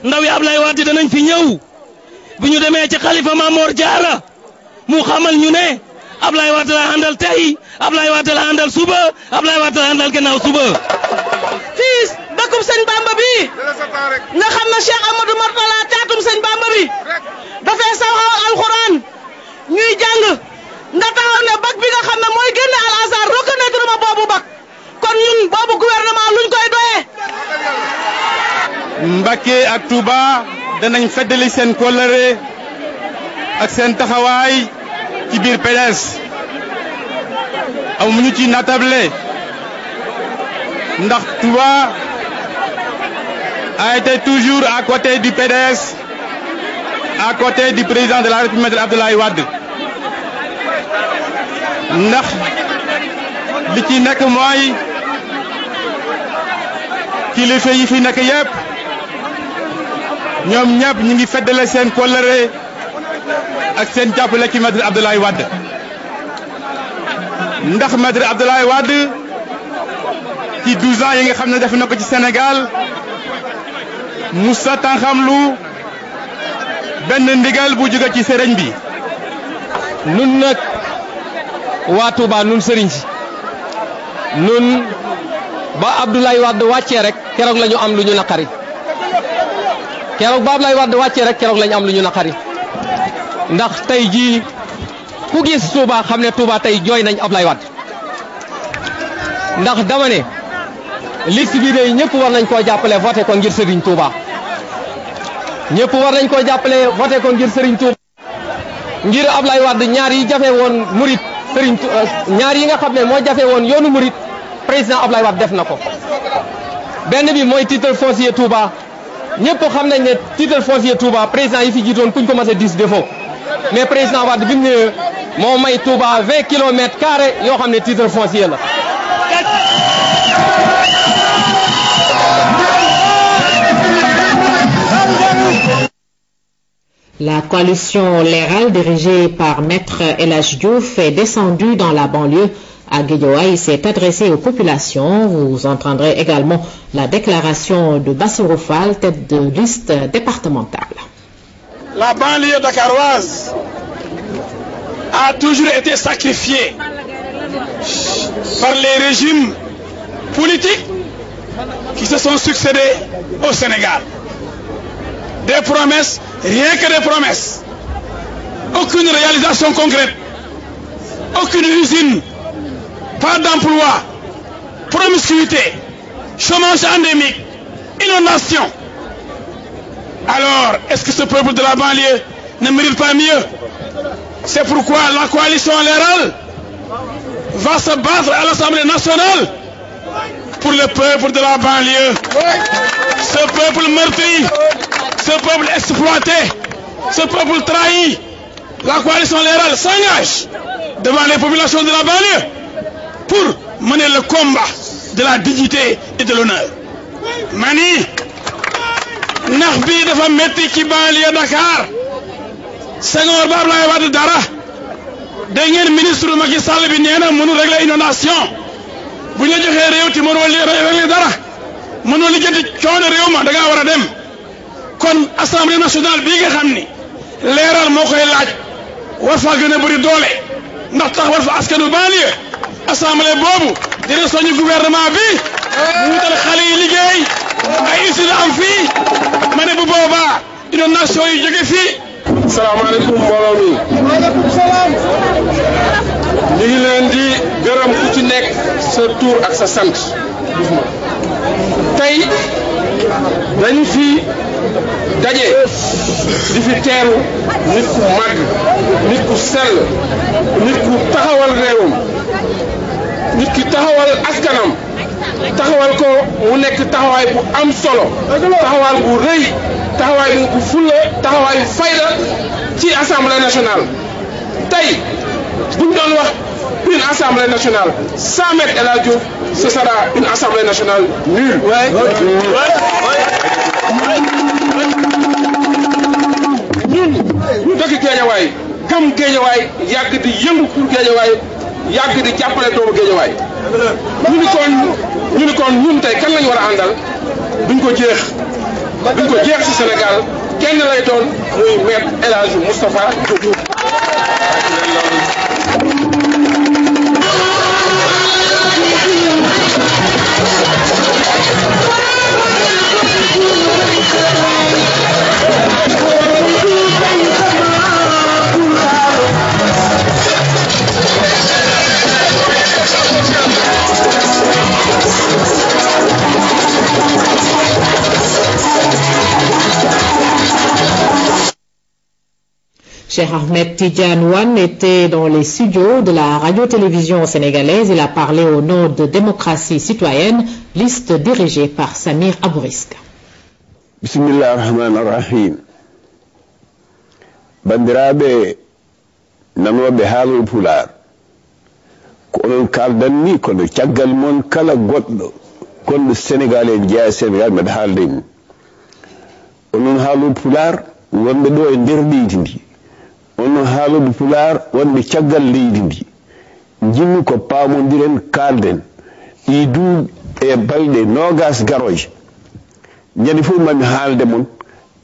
ndaw yi Abdoulaye Wade danañ fi ñëw bi ñu demee ci xalifa Mamor Diarra mu xamal ñu ne Abdoulaye Wade la àndal tey Abdoulaye Wade la àndal suba Abdoulaye Wade la àndal gannaaw suba. fii dëkkub sëñ Bamba bi nga xam ne Cheikh Amadou Mourtala caatum sëñ Bamba bi dafay saxal alxuraan ñuy jàng nga taxaw ne bac bi nga xam ne mooy génne al azhar reconnaître ma boobu bac kon ñun boobu gouvernement luñ koy doyee. Mbacké ak Touba danañ feddali seen kóllëre ak seen taxawaay ci biir PDS amuñu ci natable ndax Touba a été toujours à côté du PDS, à côté du président de la République Abdoulaye Wade ndax li ci nekk mooy kilifa yi fi nekk yépp ñoom ñëpp ñu ngi feddale seen kóllëre ak seen jàppale ci maître Abdoulaye Wade ndax maître Abdoulaye Wade ci 12 ans yi nga xam ne def na ko ci Sénégal musa tanxamlu benn ndigal bu jóge ci sëriñ bi. nun nag waa Touba nun sëriñ si nun ba Abdoulaye Wade wàccee rek keroog la ñu am lu ñu naqari keroog ba Abdoulaye Wade wàccee rek keroog la ñu am lu ñu naqari ndax tey jii ku gis Touba xam ne Touba tey jooy nañ Abdoulaye Wade ndax dama ne liste bi day ñëpp war nañ koo jàppale voté ko ngir Serigne Touba ñëpp war nañ koo jàppale voté ko ngir Serigne Touba ngir Ablaye Wade ñaar yi jafe woon murit Serigne ñaar yi nga xam ne moo jafe woon yoonu murit président Ablaye Wade def na ko benn bi mooy titre foncier Touba ñëpp xam nañ ne titre foncier Touba président yi fi jiitoon kuñ ko mas a 10 défaut mais président Wade bi mu ñëwee moo may Touba 20 kilomètres carrés yoo xam ne titre foncier la. La coalition Leral dirigée par Maître El Hadji Diouf est descendue dans la banlieue à Guédiawaye et s'est adressée aux populations. Vous entendrez également la déclaration de Bassirou Fall, tête de liste départementale. La banlieue dakaroise a toujours été sacrifiée par les régimes politiques qui se sont succédés au Sénégal. Des promesses, rien que des promesses. Aucune réalisation concrète, aucune usine, pas d'emploi, promiscuité, chômage endémique, inondation. Alors, est-ce que ce peuple de la banlieue ne mérite pas mieux? C'est pourquoi la coalition Leral va se battre à l'Assemblée nationale pour le peuple de la banlieue. Ce peuple meurtri, ce peuple exploité, ce peuple trahi. La coalition Leral s'engage devant les populations de la banlieue pour mener le combat de la dignité et de l'honneur. Mani, ndax bii dafa metti ci banlieue Dakar Senghor ba Abdoulaye Wade dara dégg ngeen ministre Macky Sall bi nee na mënu régler inondation bu ñu la joxee réew ti mënoo régler dara mënoo lijjanti coono réew ma da ngaa war a dem kon assemblée nationale bii nga xam ni Leral moo koy laaj war faa gën a bëri doole ndax tax war fa askanu banlieue assemblée boobu dina soñu gouvernement bi mu wutal xale yi liggéey ay usine am fii ma ne bu boobaa inondation yi jóge fii. salaamaaleykum mbooloo mi. waaleykum salaam. ñu ngi leen di gërëm ku ci nekk sa tur ak sa sant. tey dañu fi daje di fi teeru nit ku màgg nit ku sell nit ku taxawal réewam nit ki taxawal askanam taxawal ko mu nekk taxawaay bu am solo taxawaay bu rëy taxawaay bu fulla taxawaay bu fayda ci assemblée nationale tey buñ doon wax une assemblée nationale sans Maître El Hadji Diouf ce sera une assemblée nationale nulle. ñun ñu dëkk Guédiawaye gëm Guédiawaye yàgg di yëngu pour Guédiawaye yàgg di jàppale doomu Guédiawaye ñu ni kon ñun tey kan lañu war a àndal duñ ko jeex ci Sénégal kenn lay doon muy Maître El Hadji Moustapha Diouf. Cheikh Ahmed Tidiane Wane était dans les studios de la radio-télévision sénégalaise. Il a parlé au nom de Démocratie citoyenne, liste dirigée par Samir Abouriska. Bismillah ar-Rahman ar-Rahim. Bandiraɓe nanoɓe haalol pular ko onon kaldanni kono caggal mon kala goɗɗo gonɗo Sénégal e jeeya Sénégal mbeɗa haalde mum onon haalol pular wonɓe ɗo e nder leydi ndi onon haalol pular wonɓe caggal leydi ndi jinmi ko paamodiren kalden ɗi duuɓi e balɗe nogas garoje ñande fof mami haalde mon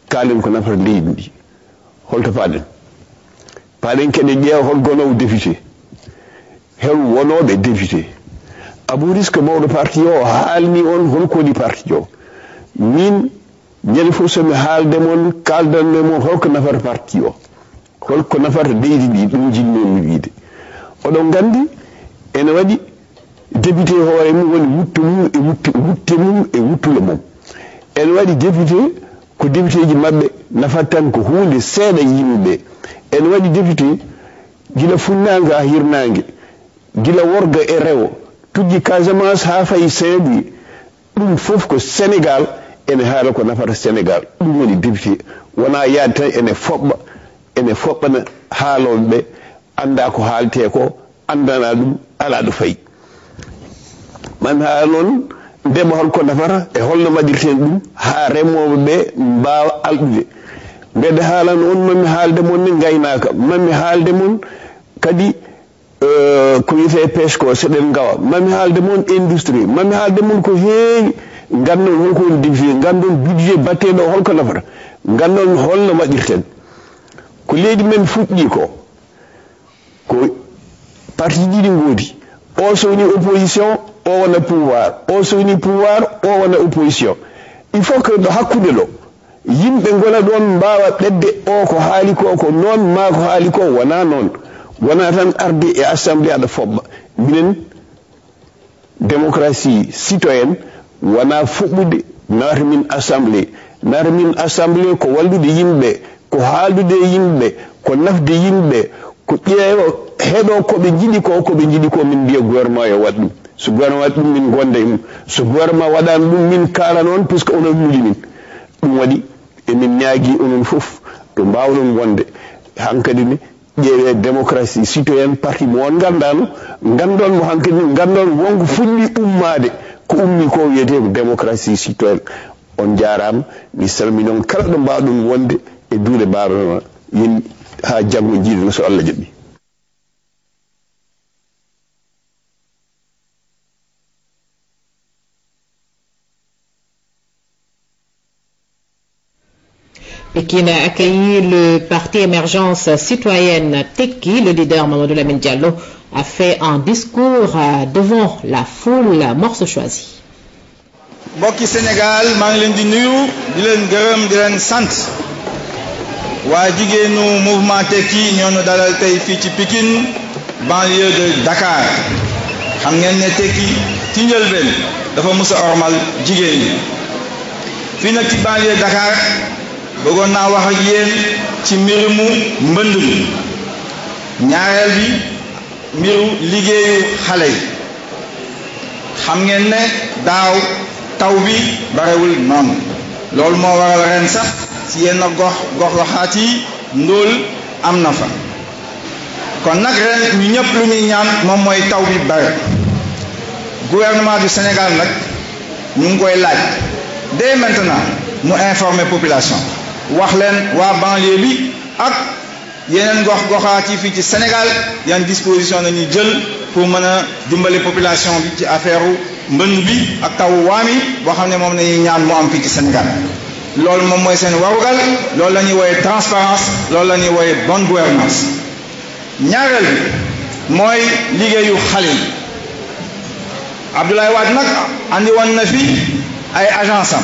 kaalen ko nafata leydi ndi holto paaɗen keɗe ƴeewa hol gonowo député hol wonoɓe député Abouriska mawɗo parti o haalni on holko woni parti o min ñande fof somi haalde mon kaldanne mon holko nafata parti o holko nafata leydi ndi ɗum jinnomi wiide oɗon gandi ene waɗi député hoore mum woni wuttu mum e wutte mum e wuttulo mum en waɗi député ko député ji maɓɓe nafat tan ko hunde seeɗa yimɓe en waɗi député gila funnaange ha hirnaange gila worga e rewo tuggi Casamance ha fayi Saint-Louis ɗum fof ko Sénégal ene haala ko nafata Sénégal ɗum woni député wona yaade tan ene foɓɓana haaloɓe ɓe anda ko haalte ko andana ɗum ala ɗo fayi man ha noon ndema holko nafata e holno waɗirten ɗum ha remoɓe ɓe mbawa alɗude mbedde haalano on mami haalde mon ne gaynaka mami haalde mon kadi ko wiyete pêche ko seɗen gawa mami haalde mon industrie mami haalde mon ko heewi gandon holko woni député gandon budget batteɗo holko nafata gandon holno waɗirten ko leydi men fuɗɗi ko parti ɗiɗi goodi o so woni opposition o wona pouvoir o so woni pouvoir o wona opposition il faut que ɗo hakkude ɗo yimɓe gona ɗon mbawa ɓedde o ko haali ko noon ma ko haali ko wona noon wona tan arde e assemblée aɗa foɓɓa minen démocratie citoyenne wona fuɓɓude nawata min assemblée ko wallude yimɓe ko haaldude yimɓe ko nafde yimɓe ko ƴeewa heɗo koɓe jiɗi ko min mbiya gouvernement yo waɗ ɗum so gouvernement waɗi ɗum min gonda e mum so gouvernement waɗani ɗum min kaala noon puisque onon huuli min ɗum waɗi emin ñaagui onon fof to mbawɗon wonde hankkadi ni ƴeewe démocratie citoyenne parti mo won gandano gandon mo hankkadi ni gandon wonko fuɗɗi ummade ko ummi ko wiyete ko démocratie citoyenne on jarama mi salminon kala ɗo mbawɗon wonde e duuɗe mbaɗono yin ha janggo jiiɗino so Allah jaɓi. Et qui a accueilli le parti émergence citoyenne Tekki, le leader Mamadou Lamine Diallo a fait un discours devant la foule morceau choisi. Mbokki Sénégal maa ngi leen di nuyu di leen gërëm di leen sant waa jigéenu mouvement Tekki ñoo ñu dalal tey fii ci Pikine banlieue de Dakar xam ngeen ne Tekki ci njëlbeen dafa mus a ormal jigéen ñi fii nag ci banlieue Dakar bëggoon naa wax ak yéen ci mbirumu mbënd mi ñaareel bi mbiru liggéeyu xale yi xam ngeen ne daaw taw bi barewul noonu loolu moo waral ren sax ci yenn gox-goxaat yi ndóol am na fa kon nag ren ñu ñëpp lu ñuy ñaan moom mooy taw bi bare gouvernement du Sénégal nag ñu ngi koy laaj dès maintenant mu informer population wax leen waa banlieue bi ak yeneen gox-goxaat yi fii ci Sénégal yan disposition nañuy jël pour mën a dimbali population bi ci affaire mbënd bi ak tawu waami boo xam ne moom nañuy ñaan mu am fii ci Sénégal loolu moom mooy seen warugal loolu la ñuy wooye transparence loolu la ñuy wooye bonne gouvernance ñaareel bi mooy liggéeyu xale yi Abdoulaye Wade nag andi woon na fi ay agence am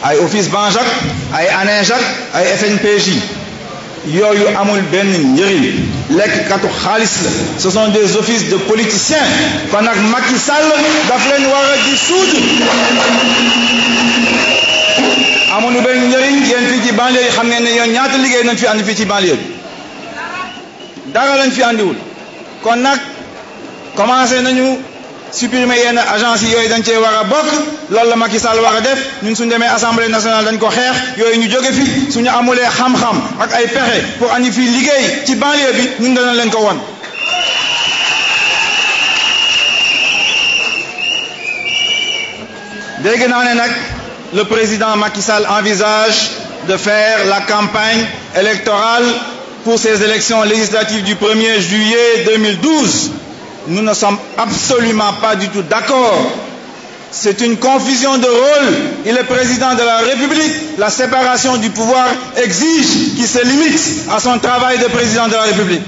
ay office Banjac ay ANEJAC ay FNPJ yooyu amul benn njëriñ lekkkatu xaalis la ce sont des offices de politiciens kon nag Macky Sall daf leen war a di suud amuñu benn njëriñ yéen fii ci banlieue yi xam ngeen ne yoon ñaata liggéey nañ fi andi fii ci banlieue bi dara lañ fi andiwul kon nag commencé nañu supprimer yenn agence yi yooyu dañ cee war a bokk loolu la Macky Sall war a def ñun suñu demee assemblée nationale dañ ko xeex yooyu ñu jóge fi suñu amulee xam-xam ak ay pexe pour andi fii liggéey ci banlieue bi ñun dana leen ko won dégg naa ne nag le président Macky Sall envisage de faire la campagne électorale pour ces élections législatives du 1er juillet 2012. Nous ne sommes absolument pas du tout d'accord. C'est une confusion de rôle. Il est président de la République. La séparation du pouvoir exige qu'il se limite à son travail de président de la République.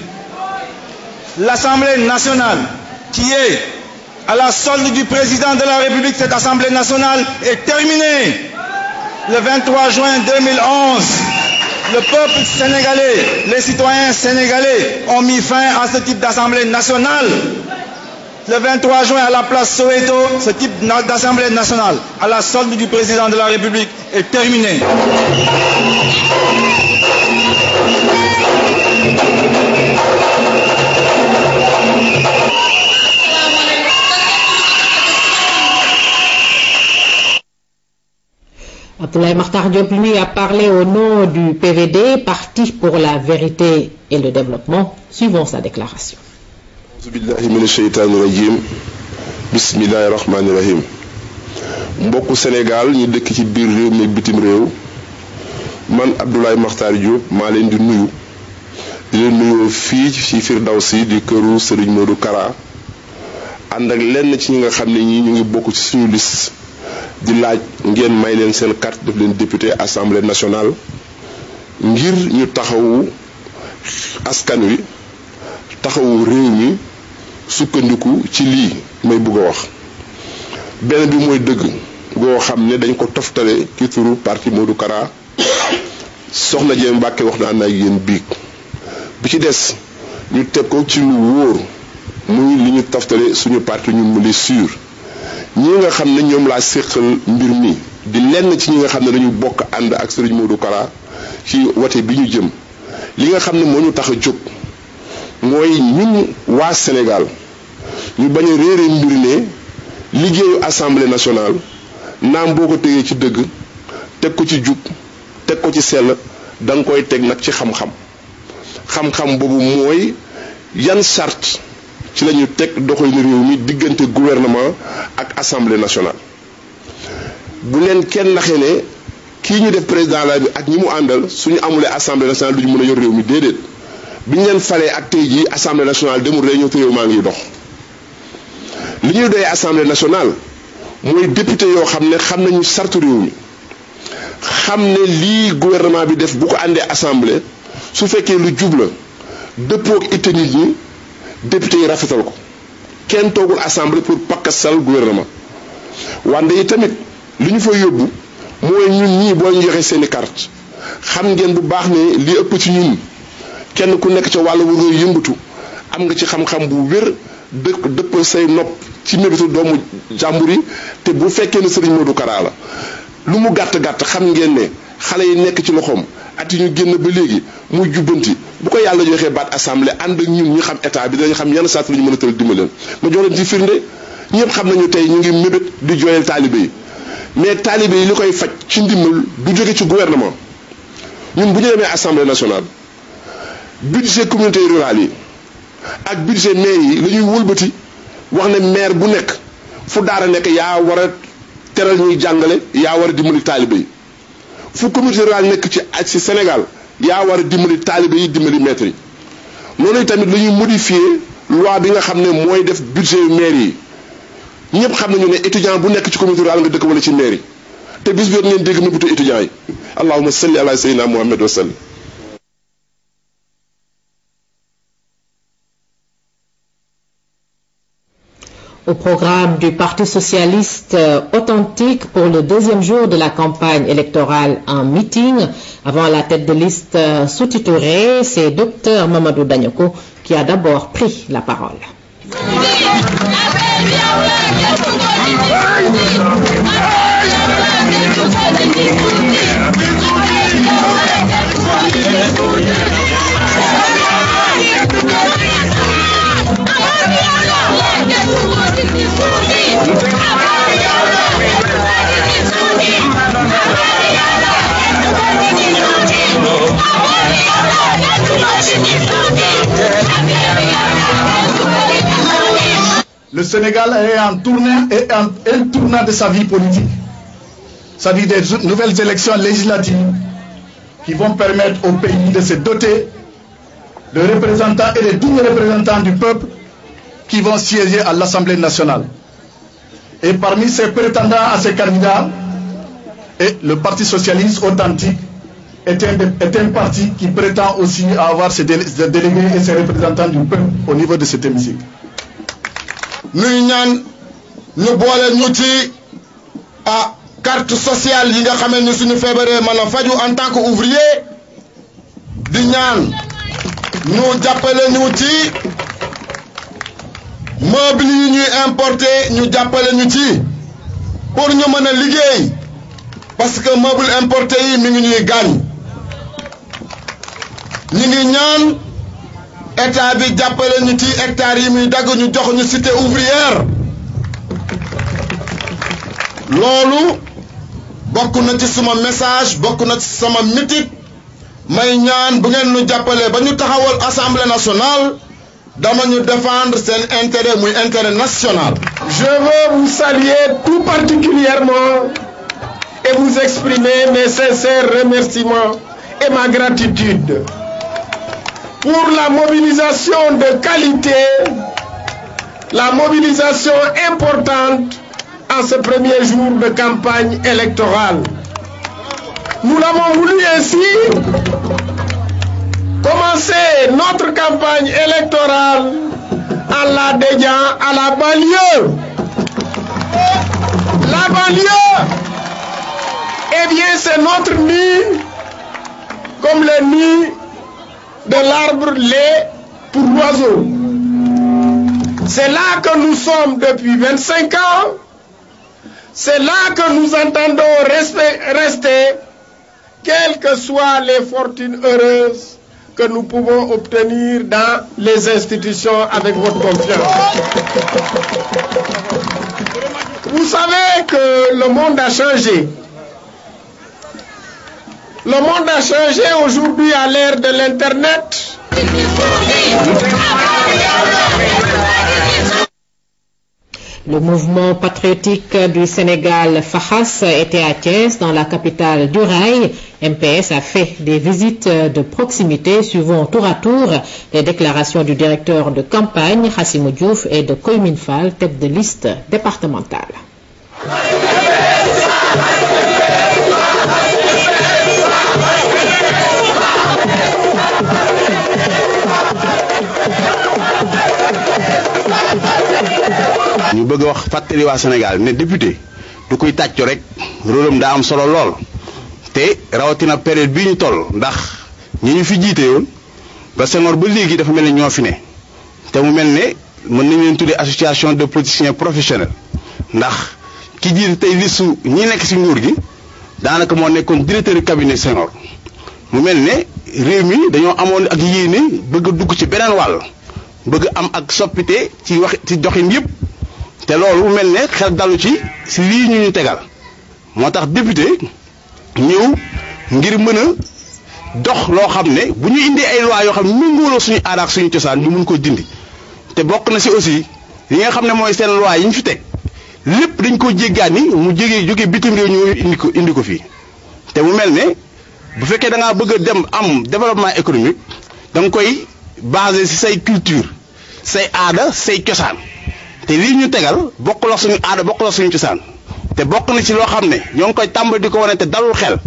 L'Assemblée nationale, qui est à la solde du président de la République, cette Assemblée nationale est terminée. Le 23 juin 2011, le peuple sénégalais, les citoyens sénégalais ont mis fin à ce type d'Assemblée nationale. le 23 juin à la place Soweto, ce type d'Assemblée nationale à la solde du président de la République est terminé. Abdoulaye Makhtar Diop, lui, a parlé au nom du PVD, Parti pour la vérité et le développement. Suivons sa déclaration. Bismillahirrahmanirrahim. Mbokku Sénégal ñu dëkk ci biir réew mi bitim réew man Abdoulaye Makhtar Diop maa leen di nuyu di leen nuyoo fii ci Firdawsi di këru Serigne Modou Kara ànd ak lenn ci ñi nga xam ne ñi ñu ngi bokk ci suñu liste di laaj ngeen may leen seen carte def leen député Assemblée nationale ngir ñu taxawu askan wi taxawu réew mi sukkandiku ci lii may bëgg a wax benn bi mooy dëgg goo xam ne dañ ko toftale ci turu parti Modou Kara soxna Jéem Mbàkke wax naa ak yéen biig bi ci des ñu teg ko ci lu wóor muy li ñu toftale suñu parti ñun mu li sûr ñi nga xam ne ñoom laa séqal mbir mi di lenn ci ñi nga xam ne dañu bokk ànd ak Serigne Modou Kara ci wote bi ñu jëm li nga xam ne moo ñu tax a jóg mooy ñun waa Sénégal ñu bañ a réere mbir ne liggéeyu Assemblée nationale naam boo ko tegee ci dëgg teg ko ci jub teg ko ci sell da nga koy teg nag ci xam-xam xam-xam boobu mooy yan charte ci la ñu teg doxalinu réew mi diggante gouvernement ak Assemblée nationale bu leen kenn naxee ne kii ñu def président la bi ak ñi mu àndal suñu amulee Assemblée nationale du ñu mën a yor réew mi déedéet bi ñu leen falee ak tey jii Assemblée nationale demul réunion te réew maa ngi dox li ñuy doyee Assemblée nationale mooy député yoo xam ne xam nañu sartu réew mi xam ne lii gouvernement bi def bu ko àndee Assemblée su fekkee lu jub la dëppoog itte nit ñi député yi rafetal ko kenn toogul Assemblée pour pakkasal gouvernement wante yi tamit li ñu fa yóbbu mooy ñun ñii boo ñu joxe seeni carte xam ngeen bu baax ne li ëpp ci ñun kenn ku nekk ca wàllu wu yëngatu am nga ci xam-xam bu wér dëppal say nopp ci mébétu doomu jàmbur yi te bu fekkee ne Serigne Modou Kara la lu mu gàtt-gàtt xam ngeen ne xale yi nekk ci loxoom at yi ñu génn ba léegi muy jubbanti bu ko yàlla joxee baat Assemblée ànd ak ñun ñu xam état bi dañu xam yan saat la ñu mën a tëral dimbaleen ma jox leen ci firnde ñëpp xam nañu tey ñu ngi mébét di jooyal taalibe yi mais taalibe yi li koy faj ci ndimbal du jóge ci gouvernement ñun bu ñu demee Assemblée nationale budget communauté rurale yi ak budget maire yi la ñuy wëlbati wax ne maire bu nekk fu daara nekk yaa war a teral ñuy jàngale yaa war a dimbali taalibe yi fu communauté rurale nekk ci Sénégal yaa war a dimbali taalibe yi dimbali maître yi noonu tamit la ñuy modifier loi bi nga xam ne mooy def budget maire yi ñëpp xam nañu ne étudiant bu nekk ci communauté rurale nga dëkk wala ci maire yi te bis bi ngeen dégg nëbbatu étudiants yi allahumma salli ala sayyidina Muhammad wa sallim. Au programme du Parti socialiste authentique pour le deuxième jour de la campagne électorale en meeting, avant la tête de liste sous-titrée, c'est Dr Mamadou Danyoko qui a d'abord pris la parole. Le Sénégal est en tournant de sa vie politique, c'est-à-dire des nouvelles élections législatives qui vont permettre au pays de se doter de représentants et de dignes représentants du peuple qui vont siéger à l'Assemblée nationale. Et parmi ces prétendants à ces candidats, le Parti socialiste authentique est un parti qui prétend aussi avoir ses délégués et ses représentants du peuple au niveau de cet hémicycle. Nous ñaan ñu boole ñu ci carte sociale yi nga xamé ñu suñu fébaré mëna faju en tant que ouvrier di ñaan ñu jappalé ñu ci meuble yi ñuy importer ñu jàppale ñu ci pour ñu mën a liggéey parce que meuble importé yi mi ngi ñuy gaañ ñi ngi ñaan état bi jàppale ñu ci hectares yi muy dagg ñu jox ñu cité ouvrière loolu bokk na ci suma message bokk na ci sama mitit may ñaan bu ngeen ñu jàppale ba ñu taxawal assemblée nationale dama ñu défendre seen intérêt muy intérêt national. Je veux vous saluer tout particulièrement et vous exprimer mes sincères remerciements et ma gratitude pour la mobilisation de qualité, la mobilisation importante en ce premier jour de campagne électorale. Nous l'avons voulu ainsi commencer notre campagne électorale en la dédiant à la banlieue. La banlieue, eh bien, c'est notre nid, comme le nid de l'arbre lait pour l'oiseau. C'est là que nous sommes depuis 25 ans. C'est là que nous entendons rester, quelles que soient les fortunes heureuses que nous pouvons obtenir dans les institutions avec votre confiance. Vous savez que le monde a changé. Le monde a changé aujourd'hui à l'ère de l'Internet. Le mouvement patriotique du Sénégal, FAHAS, était à Thiès, dans la capitale du Rail. MPS a fait des visites de proximité, suivant tour à tour les déclarations du directeur de campagne, Hassimou Diouf, et de Koymin Fall, tête de liste départementale. ñu bëgg wax fàttali waa Sénégal ne député du koy tàccu rek rôlam daa am solo lool te rawatina période bii ñu toll ndax ñi ñu fi jiite yoon ba Senghor ba léegi dafa mel ne ñoo fi ne te mu mel ne mën nañ leen tuddee association de politiciens professionnels ndax ki jiite tey listu ñi nekk ci nguur gi daanaka moo nekkoon directeur du cabinet Senghor mu mel ne réew mi dañoo amoon ak yéene bëgg a dugg ci beneen wàll bëgg am ak soppite ci wax ci doxin yëpp. te loolu mel ne xel dalu ci si lii ñu tegal moo tax député ñëw ngir mën a dox loo xam ne bu ñu indee ay loi yoo xam ne méngóoloo suñu aada ak suñu cosaan ñu mun ko dindi te bokk na si aussi li nga xam ne mooy seen loi yi ñu fi teg lépp dañ ko jéggaani mu jóge bitim réew ñu indi ko fii te mu mel ne bu fekkee da ngaa bëgg a dem am développement économique da nga koy basé si say culture say aada say cosaan te lii ñu tegal bokkul ak suñu aada bokkul ak suñu cosaan te bokk na ci loo xam ne ñoo ngi koy tàmbali di ko wane te dalul xel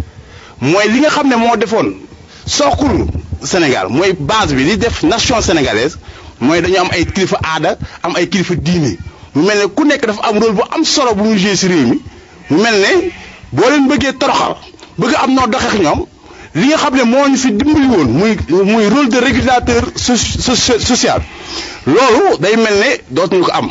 mooy li nga xam ne moo defoon sookul Sénégal mooy base bi li def nation sénégalaise mooy dañu am ay kilifa aada am ay kilifa diine mu mel ne ku nekk dafa am rôle bu am solo bu mu joué ci réew mi mu mel ne boo leen bëggee toroxal bëgg am noo doxeek ñoom li nga xam ne moo ñu fi dimbali woon muy rôle de régulateur social loolu day mel ne dootuñu ko am.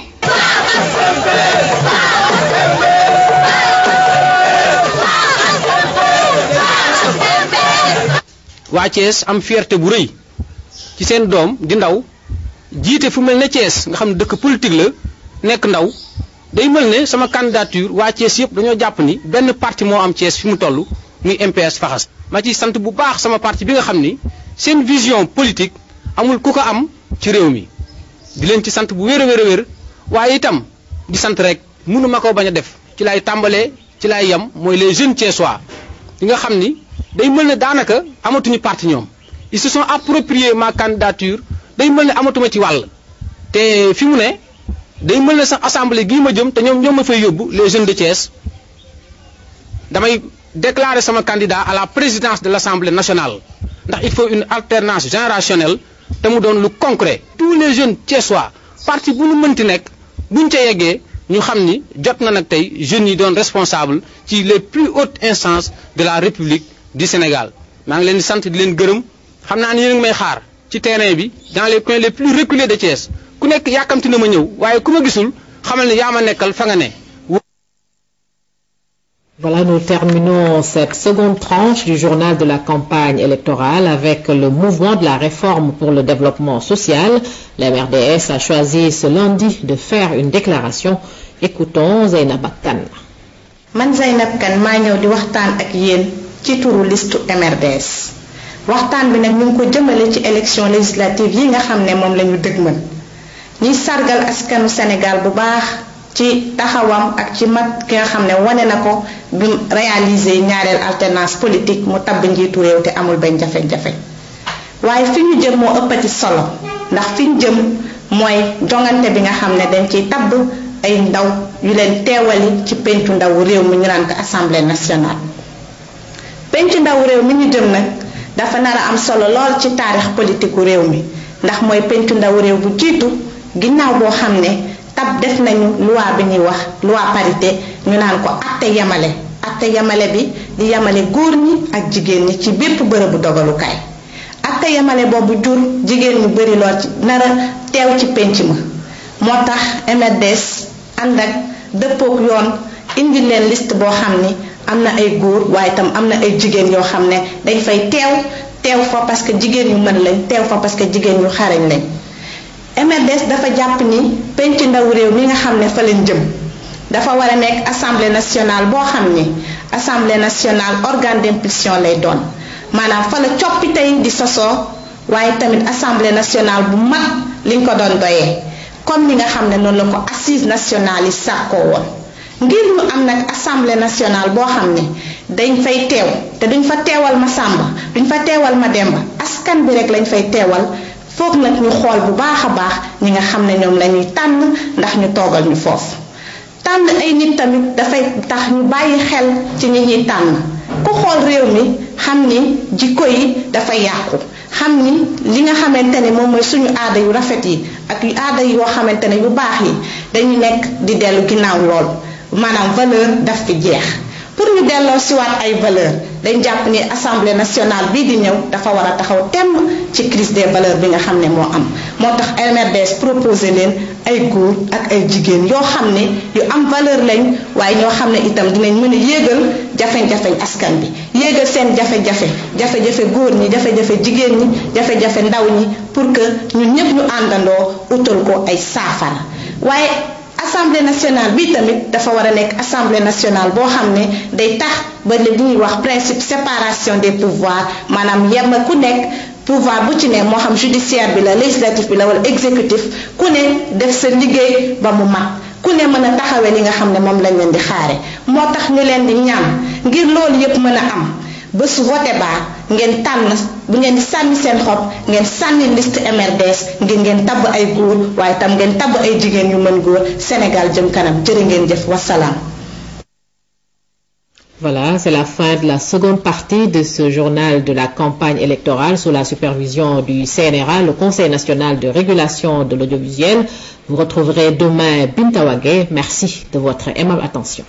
waa Thiès am fierté bu rëy ci seen doom di ndaw jiite fu mel ne Thiès nga xam ne dëkk politique la nekk ndaw day mel ne sama candidature waa Thiès yëpp dañoo jàpp ni benn parti moo am Thiès fi mu toll muy MPS FAHAS. ma ciy sant bu baax sama parti bi nga xam ni seen vision politique amul ku ko am ci réew mi di leen ci sant bu wér a wér waaye itam di sant rek mënu ma ko bañ a def ci lay tàmbalee ci lay yem mooy les jeunes thiessois yi nga xam ni day mel ne daanaka amatuñu parti ñoom ils se sont approprié ma candidature day mel ne amatuma ci wàll te fi mu ne day mel ne sax assemblée gii ma jëm te ñoom ma fay yóbbu les jeunes de Thiès damay déclarer sama candidat à la présidence de l'Assemblée nationale ndax il faut une alternance générationnelle te mu doon lu concret. tous les jeunes thiessois parti bu ñu mënti nekk buñ ca yeggee ñu xam ni jot na nag tey jeunes yi doon responsable ci les plus hautes instances de la République du Sénégal maa ngi leen di sant di leen gërëm xam naa ni yéen a ngi may xaar ci terrain bi dans les coins les plus reculés de Thiès ku nekk yàkkamti na ma ñëw waaye ku ma gisul xamal ne yaa ma nekkal fa nga ne. Voilà, nous terminons cette seconde tranche du journal de la campagne électorale avec le mouvement de la réforme pour le développement social. La MRDS a choisi ce lundi de faire une déclaration. Écoutons Zainab Kane. Man Zainab Kane maa ñëw di waxtaan ak yéen ci turu liste MRDS. waxtaan bi nag ñu ngi ko jëmale ci élection législative yi nga xam ne moom la ñu dëgmal. ñuy sargal askanu Sénégal bu baax ci taxawam ak ci mat ki nga xam ne wane na ko bi réaliser ñaareel alternance politique mu tabb njiitu réew te amul benn jafe-jafe. waaye fi ñu jëm moo ëppati solo ndax fi ñu jëm mooy jongante bi nga xam ne dañ ciy tabb ay ndaw yu leen teewali ci pencu ndawu réew mi ñu naan ko assemblée nationale. pencu ndawu réew mi ñu jëm nag dafa nar a am solo lool ci taarix politique u réew mi ndax mooy pencu ndawu réew bu jiitu ginnaaw boo xam ne tab def nañu loi bi ñuy wax loi parité ñu naan ko atte yamale bi di yamale góor ñi ak jigéen ñi ci bépp bërëbu dogalukaay. atte yamale boobu jur jigéen ñu bari lool ci nar a teew ci penc ma moo tax MRDS ànd ak dëppook yoon indi leen liste boo xam ni am na ay góor waaye itam am na ay jigéen yoo xam ne dañ fay teew fa parce que jigéen ñu mën lañ teew fa parce que jigéen ñu xarañ lañ. MRDS dafa jàpp ni penc ndaw réew mi nga xam ne fa lañ jëm dafa war a nekk assemblée nationale boo xam ni assemblée nationale organe d'impulsion lay doon maanaam fa la coppite yi di sosoo waaye tamit assemblée nationale bu mag liñ ko doon doyee comme ni nga xam ne noonu la ko assise nationale yi sàkkoo woon. ngir ñu am nag assemblée nationale boo xam ne dañ fay teew te duñ fa teewal ma Samba duñ fa teewal ma Demba askan bi rek lañ fay teewal. foog nag ñu xool bu baax a baax ñi nga xam ne ñoom la ñuy tànn ndax ñu toogal ñu foofu tànn ay nit tamit dafay tax ñu bàyyi xel ci ñi ñuy tànn ku xool réew mi xam ni jikko yi dafay yàqu xam ni li nga xamante ne moom mooy suñu aada yu rafet yi ak yu aada yoo xamante ne yu baax yi dañu nekk di dellu ginnaaw lool maanaam valeur daf fi jeex pour ñu delloo siwaat ay valeur dañ jàpp ni assemblée nationale bii di ñëw dafa war a taxaw temm ci crise des valeurs bi nga xam ne moo am moo tax MRDS proposé leen ay góor ak ay jigéen yoo xam ne yu am valeur lañ waaye ñoo xam ne itam dinañ mën a yéegal jafe-jafe askan bi yéegal seen jafe-jafe góor ñi jafe-jafe jigéen ñi jafe-jafe ndaw ñi pour que ñun ñëpp ñu àndandoo utal ko ay saafara waaye assemblée nationale bi tamit dafa war a nekk assemblée nationale boo xam ne day tax ba li ñuy wax principe séparation des pouvoirs maanaam yem ku nekk pouvoir bu ci ne moo xam judiciaire bi la législatif bi la wala exécutif ku ne def sa liggéey ba mu mat ku ne mën a taxawee li nga xam ne moom lañ leen di xaare moo tax ñu leen di ñaan ngir loolu yépp mën a am bésu voté baa ngeen tànn bu ngeen di sànni seen xob ngeen sànni liste MRDS ngir ngeen tabb ay góor waaye tam ngeen tabb ay jigéen yu mën góor Sénégal jëm kanam jërë ngeen jëf wasalaam. Voilà, c'est la fin de la seconde partie de ce journal de la campagne électorale sous la supervision du CNRA, le Conseil national de régulation de l'audiovisuel. Vous retrouverez demain Binta Wagé. Merci de votre aimable attention.